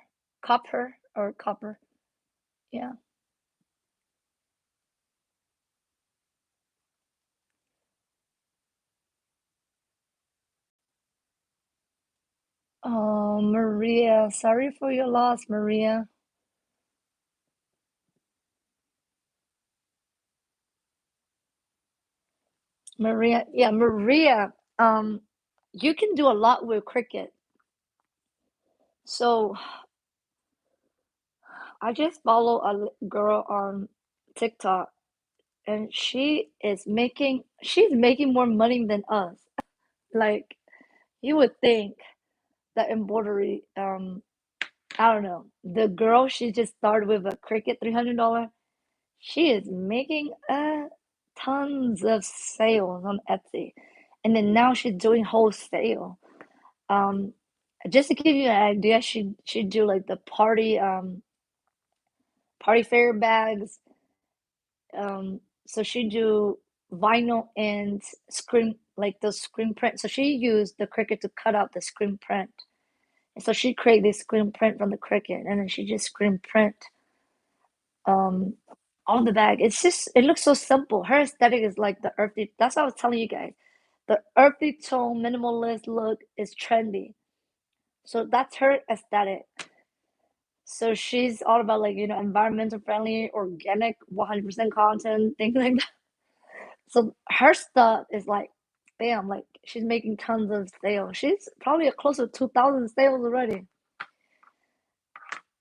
Copper or Copper. Yeah. Oh, Maria, sorry for your loss, Maria. Maria, yeah, Maria. You can do a lot with Cricut. So I just follow a girl on TikTok, and she's making more money than us. Like you would think that embroidery, I don't know, the girl she just started with a Cricut $300. She is making tons of sales on Etsy, and then now she's doing wholesale. Um, just to give you an idea, she do like the party fair bags. So she do vinyl and screen like the screen print. So she used the Cricut to cut out the screen print. And so she create this screen print from the Cricut, and then she just screen print um on the bag. It's just it looks so simple. Her aesthetic is like the earthy. That's what I was telling you guys. The earthy tone, minimalist look is trendy. So that's her aesthetic. So she's all about like, environmental friendly, organic, 100% content, things like that. So her stuff is like, bam, like she's making tons of sales. She's probably close to 2,000 sales already.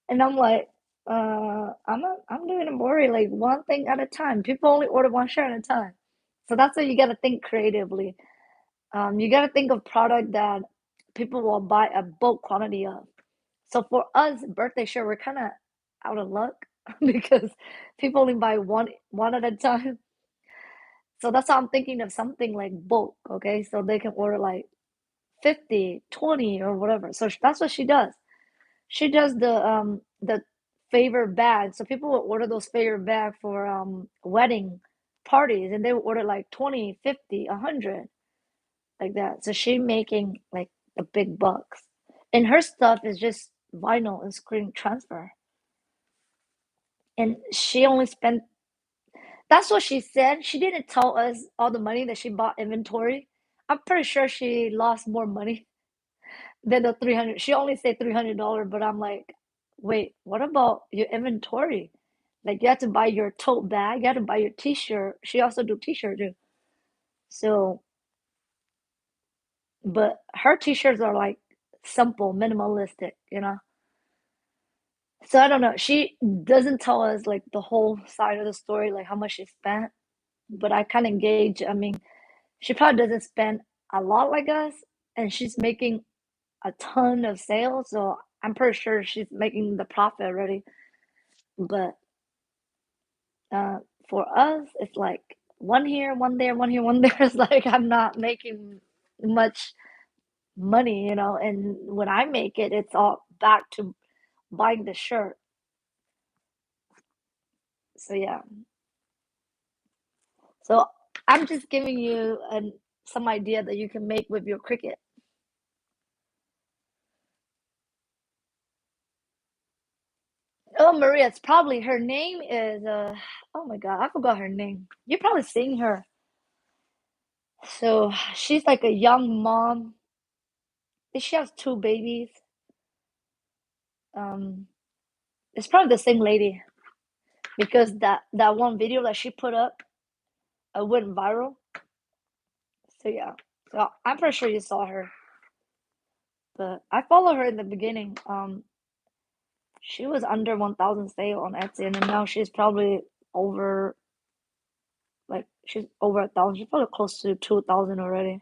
And I'm like, I'm doing embroidery like one thing at a time. People only order one shirt at a time. So that's why you gotta think creatively. You gotta think of product that people will buy a bulk quantity of. So for us, birthday shirt, we're kind of out of luck because people only buy one at a time. So that's why I'm thinking of something like bulk, okay? So they can order like 50, 20, or whatever. So that's what she does. She does the favor bag. So people will order those favor bag for wedding parties, and they will order like 20, 50, 100, like that. So she making like the big bucks. And her stuff is just vinyl and screen transfer. And she only spent, that's what she said. She didn't tell us all the money that she bought inventory. I'm pretty sure she lost more money than the 300. She only said $300, but I'm like, wait, what about your inventory? Like you have to buy your tote bag, you have to buy your t-shirt. She also do t-shirt too. So, but her t-shirts are like simple, minimalistic. So I don't know. She doesn't tell us like the whole side of the story, like how much she spent. But I kind of gauge. I mean, she probably doesn't spend a lot like us, and she's making a ton of sales. So I'm pretty sure she's making the profit already. But uh, for us, it's like one here, one there, one here, one there. It's like I'm not making much money. And when I make it, it's all back to buying the shirt. So yeah. So I'm just giving you some idea that you can make with your Cricut. Oh, Maria, it's probably her name is oh my God, I forgot her name. You're probably seeing her. So she's like a young mom. She has two babies. Um, it's probably the same lady because that one video that she put up went viral. So yeah. So I'm pretty sure you saw her. But I followed her in the beginning. She was under 1,000 sale on Etsy, and then now she's probably over like she's over 1,000. She's probably close to 2,000 already.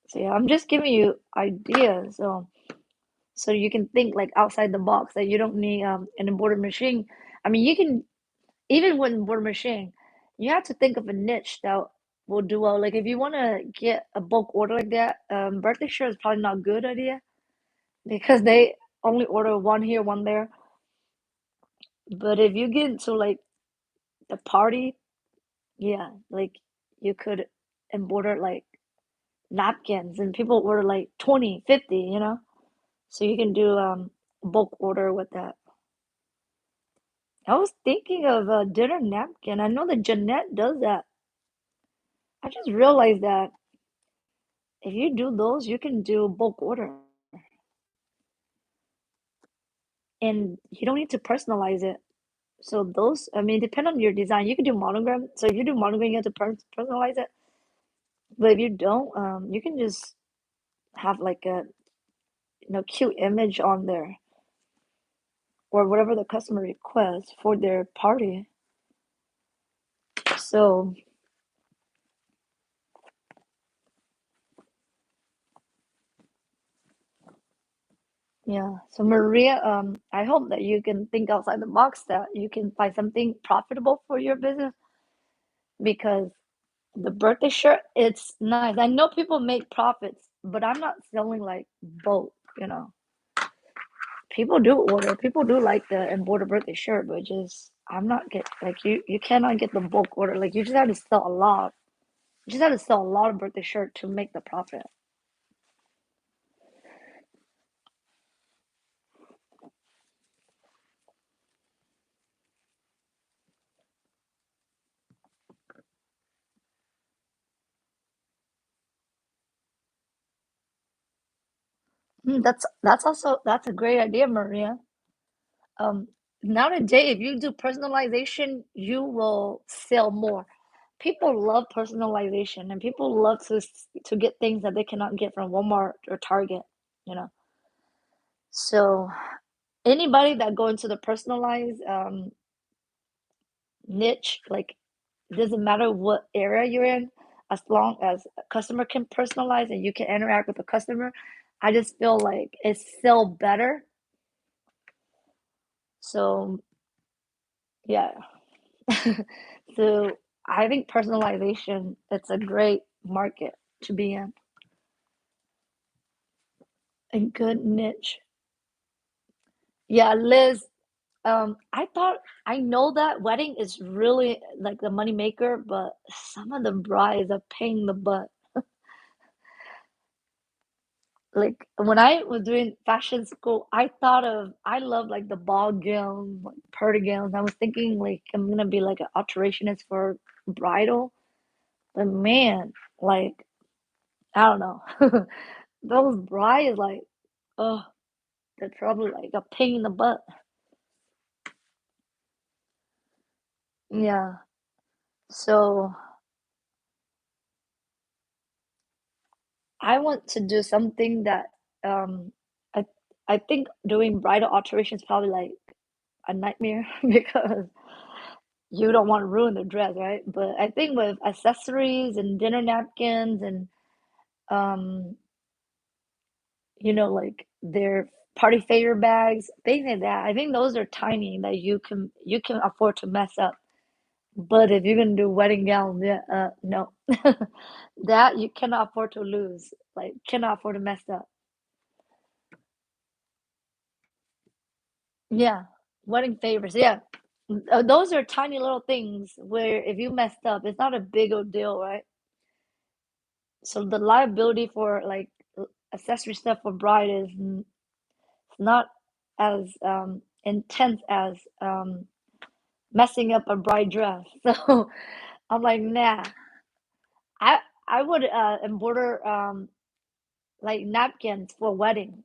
So yeah, I'm just giving you ideas, so you can think like outside the box that you don't need an embroidery machine. I mean, you can even with embroidery machine, you have to think of a niche that will do well. Like if you want to get a bulk order like that, birthday shirt is probably not a good idea because they only order one here, one there. But if you get into like the party, yeah, like you could embroider like napkins and people order like 20, 50. So you can do bulk order with that. I was thinking of a dinner napkin. I know that Jeanette does that. I just realized that if you do those, you can do bulk order, and you don't need to personalize it. So those, I mean, depend on your design. You can do monogram. So if you do monogram, you have to personalize it. But if you don't, you can just have like a cute image on there or whatever the customer requests for their party. So yeah. So Maria, I hope that you can think outside the box, that you can find something profitable for your business, because the birthday shirt, it's nice. I know people make profits, but I'm not selling like bulk, you know. People do order. People do like the embroidered birthday shirt, but just I'm not get like you cannot get the bulk order. Like you just have to sell a lot. You just have to sell a lot of birthday shirt to make the profit. That's also that's a great idea, Maria. Um, Nowadays, if you do personalization, you will sell more. People love personalization, and people love to get things that they cannot get from Walmart or Target, you know. So anybody that go into the personalized niche, like it doesn't matter what area you're in, as long as a customer can personalize and you can interact with the customer, I just feel like it's still better. So yeah. So I think personalization, it's a great market to be in. A good niche. Yeah, Liz, I thought I know that wedding is really like the money maker, but some of the brides are paying the butt. Like when I was doing fashion school, I love like the ball gowns, like party gowns. I was thinking like I'm gonna be like an alterationist for bridal, but man, like I don't know. Those brides like, oh, they're probably like a pain in the butt. Yeah. So I want to do something that um I I think doing bridal alteration is probably like a nightmare because you don't want to ruin the dress, right? But I think with accessories and dinner napkins and um, like their party favor bags, things like that. I think those are tiny that you can afford to mess up. But if you're gonna do wedding gowns, yeah, no, that you cannot afford to lose. Like, cannot afford to mess up. Yeah, wedding favors. Yeah, those are tiny little things where if you messed up, it's not a big old deal, right? So the liability for like accessory stuff for bride is not as intense as messing up a bride dress. So I'm like, nah. I I would embroider like napkins for wedding.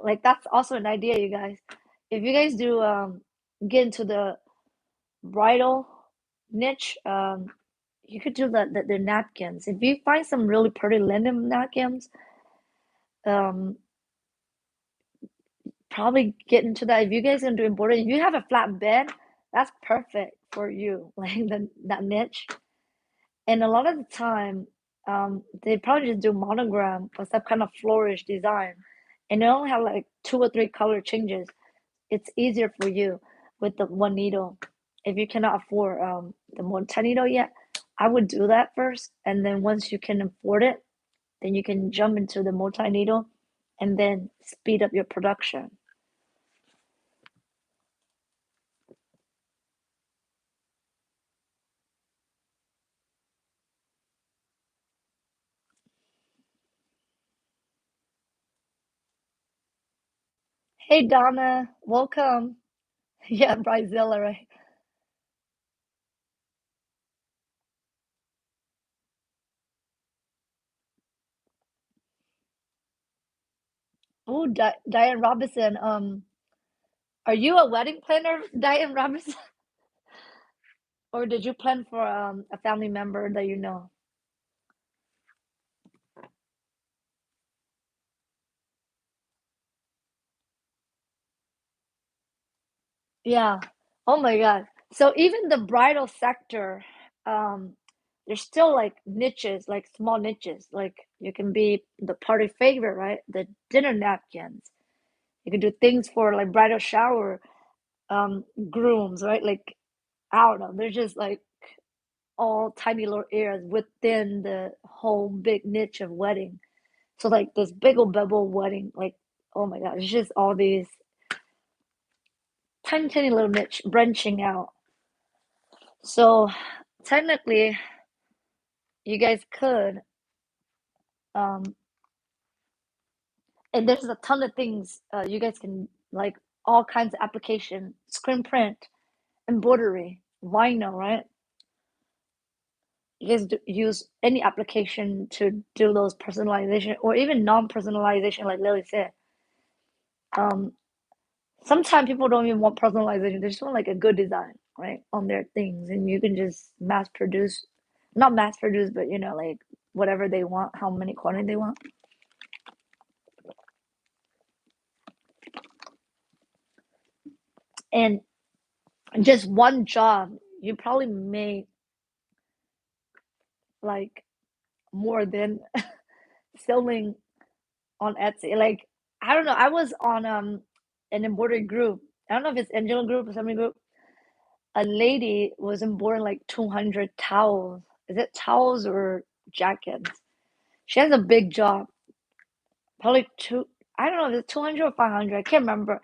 Like that's also an idea, you guys. If you guys do get into the bridal niche, you could do the napkins. If you find some really pretty linen napkins, um, probably get into that. If you guys gonna do embroidery, if you have a flat bed, that's perfect for you, like that niche. And a lot of the time, they probably just do monogram or some kind of flourish design, and they only have like two or three color changes. It's easier for you with the one needle. If you cannot afford the multi-needle yet, I would do that first, and then once you can afford it, then you can jump into the multi-needle, and then speed up your production. Hey Donna, welcome. Yeah, Bridezilla, right? Oh, Diane Robinson. Are you a wedding planner, Diane Robinson, or did you plan for a family member that you know? Yeah. Oh my God. So even the bridal sector, um, there's still like niches, like small niches. Like you can be the party favorite, right? The dinner napkins. You can do things for like bridal shower, grooms, right? Like I don't know. They're just like all tiny little areas within the whole big niche of wedding. So like this big old bubble wedding, like oh my God, it's just all these tiny, tiny little niche branching out. So technically, you guys could, um, and there's a ton of things you guys can like all kinds of application, screen print, embroidery, vinyl, right? You guys use any application to do those personalization or even non-personalization, like Lily said. Um, Sometimes people don't even want personalization; they just want like a good design, right, on their things, and you can just mass produce, not mass produce, but like whatever they want, how many quantity they want. And just one job, you probably make like more than selling on Etsy. Like I don't know, I was on an embroidery group. I don't know if it's Angela group or something group. A lady was embroidering like 200 towels. Is it towels or jackets? She has a big job, probably two. I don't know if it's 200 or 500. I can't remember.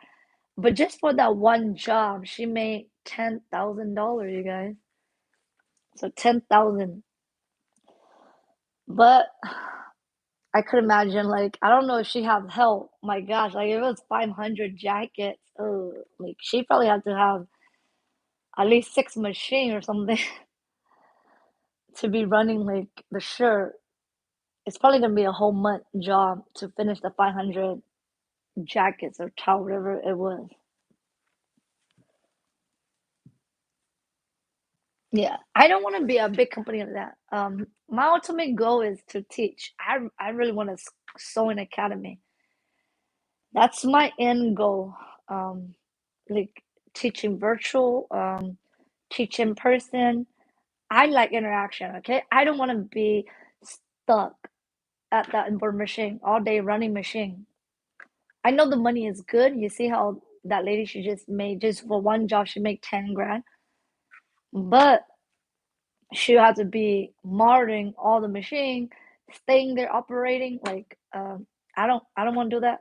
But just for that one job, she made $10,000, you guys. So 10,000. But I could imagine, like, I don't know if she has help. My gosh, like, if it was 500 jackets, oh, like, she probably had to have at least six machines or something to be running, like, the shirt. It's probably gonna be a whole month job to finish the 500 jackets or towel, whatever it was. Yeah, I don't want to be a big company like that. My ultimate goal is to teach. I really want a sewing academy. That's my end goal. Like teaching virtual, teach in person. I like interaction, okay? I don't want to be stuck at that board machine all day running machine. I know the money is good. You see how that lady she just made just for one job she made 10 grand, but she had to be monitoring all the machine, staying there operating. Like I don't want to do that,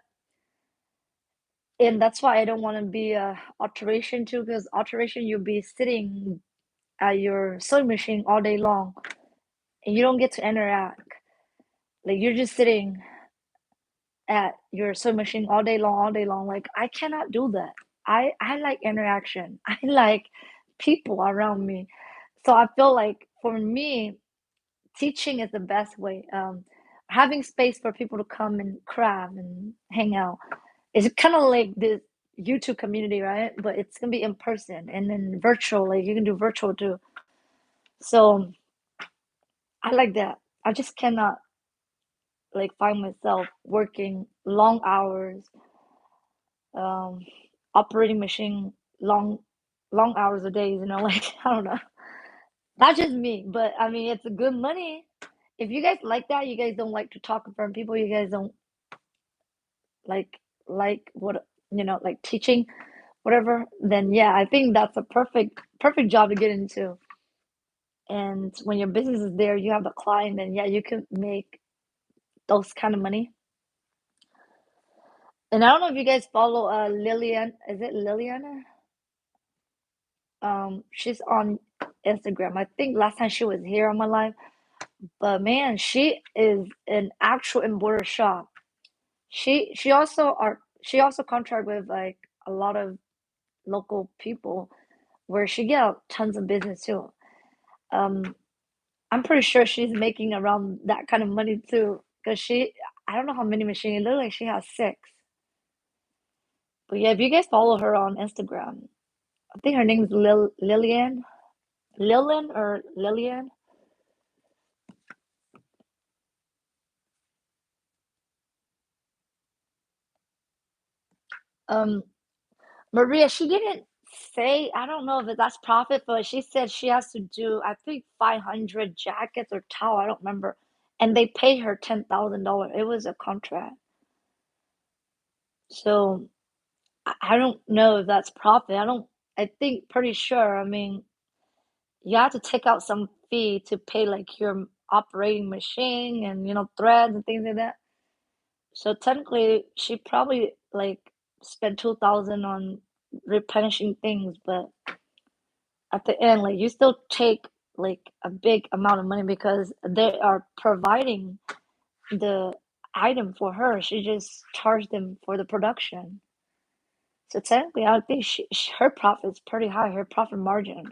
and that's why I don't want to be a alteration too. Because alteration you'll be sitting at your sewing machine all day long, and you don't get to interact. Like you're just sitting at your sewing machine all day long, all day long. Like I cannot do that. I like interaction. I like people around me. So I feel like for me, teaching is the best way. Having space for people to come and craft and hang out. It's kind of like this YouTube community, right? But it's gonna be in person and then virtual. Like you can do virtual too. So I like that. I just cannot like find myself working long hours, um, operating machine long hours a day. Like I don't know. Not just me, but I mean it's a good money. If you guys like that, you guys don't like to talk in front of people. You guys don't like what like teaching, whatever. Then yeah, I think that's a perfect job to get into. And when your business is there, you have a client, then yeah, you can make those kind of money. And I don't know if you guys follow Lillian. Is it Liliana? She's on Instagram. I think last time she was here on my live. But man, she is an actual embroidery shop. She also contract with like a lot of local people where she get tons of business too. Um, I'm pretty sure she's making around that kind of money too, because I don't know how many machines. It looks like she has six. But yeah, if you guys follow her on Instagram, I think her name's Lillian or Lillian. Um, Maria, she didn't say, I don't know if that's profit, but she said she has to do, I think, 500 jackets or towel. I don't remember. And they pay her $10,000. It was a contract. So I don't know if that's profit. I think pretty sure. I mean, you have to take out some fee to pay like your operating machine and, threads and things like that. So technically, she probably like spent 2,000 on replenishing things, but at the end, like you still take like a big amount of money because they are providing the item for her. She just charged them for the production. So technically, I think her profit's pretty high, her profit margin.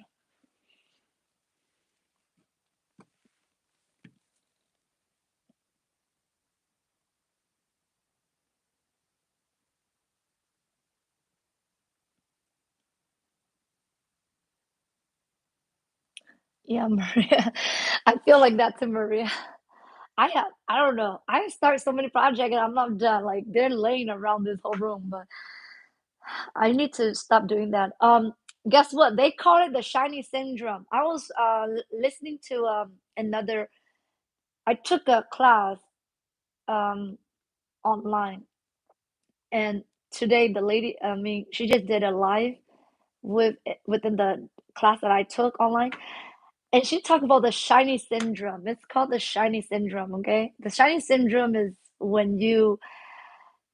Yeah, Maria. I feel like that to Maria. I don't know. I start so many projects and I'm not done. Like they're laying around this whole room, but I need to stop doing that. Guess what? They call it the shiny syndrome. I was listening to another. I took a class um online, and today the lady, I mean, she just did a live within the class that I took online, and she talked about the shiny syndrome. It's called the shiny syndrome. Okay, the shiny syndrome is when you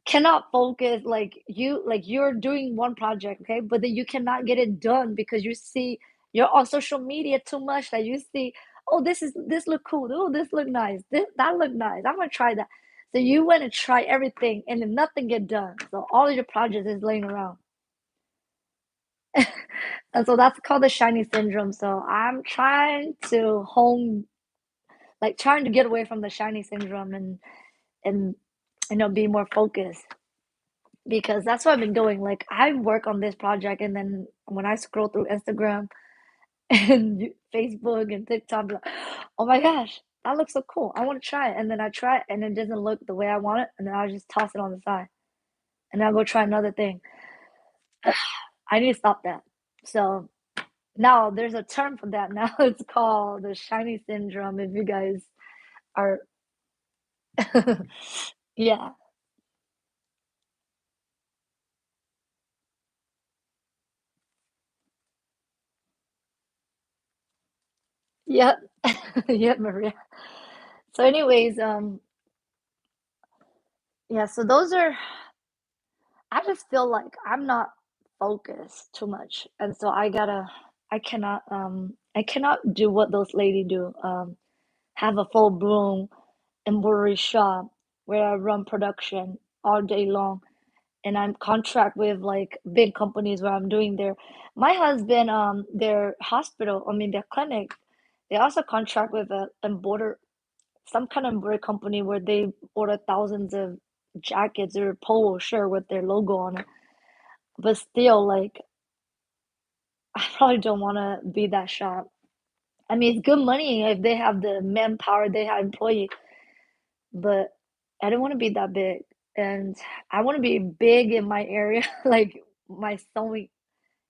cannot focus, like you're doing one project, okay, but then you cannot get it done because you're on social media too much, that you see, oh, this look cool, oh, this look nice, that look nice, I'm gonna try that. So you want to try everything and then nothing get done, so all your projects is laying around. And so that's called the shiny syndrome. So I'm trying to trying to get away from the shiny syndrome and be more focused, because that's what I've been doing. Like I work on this project, and then when I scroll through Instagram and Facebook and TikTok, I'm like, oh my gosh, that looks so cool. I want to try it. And then I try it and it doesn't look the way I want it. And then I'll just toss it on the side. And then I'll go try another thing. I need to stop that. So now there's a term for that. Now it's called the shiny syndrome. If you guys are, yeah, yeah, yeah, Maria. So, anyways, yeah, so those are, I just feel like I'm not focused too much, and so I cannot do what those lady do. Have a full bloom embroidery shop where I run production all day long, and I'm contract with like big companies where I'm doing my husband, their hospital, I mean their clinic, they also contract with a embroider some kind of embroidery company where they order thousands of jackets or polo shirt with their logo on it. But still, like, I probably don't want to be that shop. I mean, it's good money if they have the manpower, they have employee, but I don't want to be that big. And I want to be big in my area, like my sewing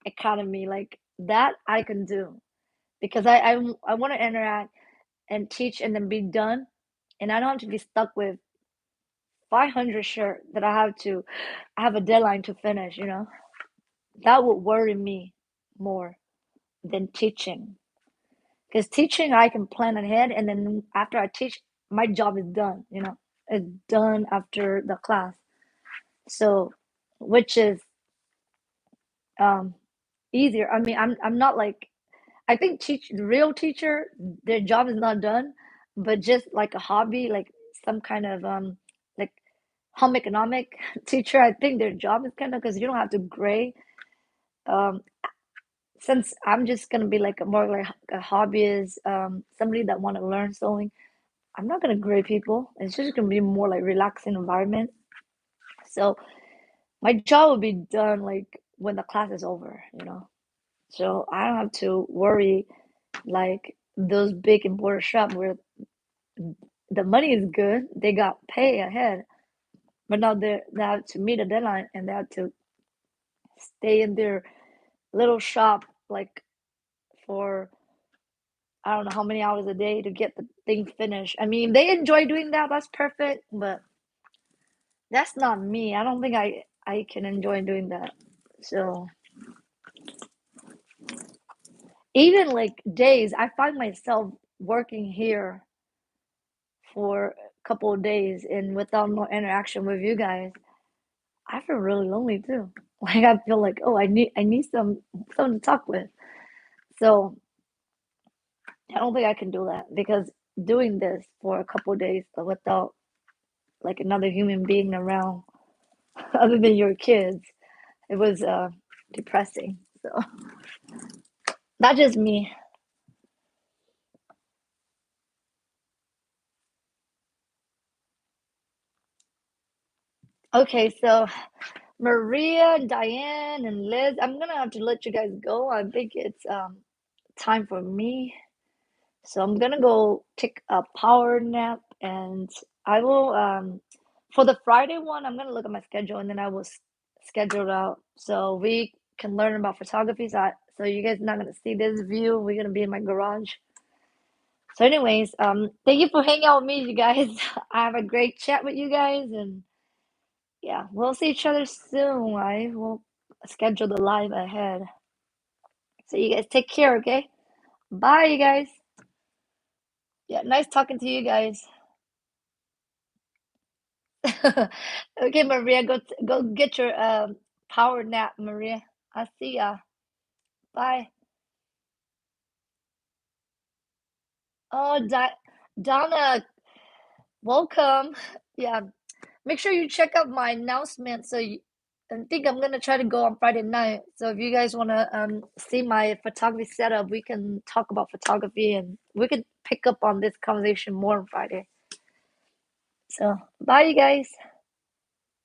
academy, like that I can do, because I want to interact and teach and then be done, and I don't have to be stuck with 500 shirt that I have a deadline to finish. That would worry me more than teaching. Because teaching, I can plan ahead, and then after I teach, my job is done. It's done after the class. So, which is um easier. I mean, I'm not like, I think the real teacher, their job is not done, but just like a hobby, like some kind of like home economic teacher, I think their job is kind of, because you don't have to grade since I'm just gonna be like more like a hobbyist, somebody that want to learn sewing, I'm not gonna grade people. It's just gonna be more like relaxing environment. So my job will be done like when the class is over, you know. So I don't have to worry like those big embroidery shop where the money is good, they got pay ahead, but now they have to meet a deadline and they have to stay in their little shop like for I don't know how many hours a day to get the thing finished. I mean, they enjoy doing that, that's perfect, but that's not me. I don't think I can enjoy doing that. So even like days, I find myself working here for a couple of days and without no interaction with you guys, I feel really lonely too. Like I feel like, oh, I need someone to talk with. So I don't think I can do that because doing this for a couple of days without like another human being around other than your kids, it was depressing. So that's just me. Okay, so Maria, Diane, and Liz, I'm gonna have to let you guys go. I think it's time for me. So I'm gonna go take a power nap and I will for the Friday one, I'm gonna look at my schedule and then I will schedule it out so we can learn about photography. So you guys are not gonna see this view. We're gonna be in my garage. So anyways, thank you for hanging out with me, you guys. I have a great chat with you guys and yeah, we'll see each other soon. I will schedule the live ahead. So you guys take care, okay? Bye, you guys. Yeah, nice talking to you guys. Okay, Maria, go get your power nap, Maria. I'll see ya. Bye. Oh, Donna, welcome. Yeah, make sure you check out my announcement. I think I'm gonna try to go on Friday night. So if you guys wanna see my photography setup, we can talk about photography and we could pick up on this conversation more on Friday. So bye, you guys.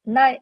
Night.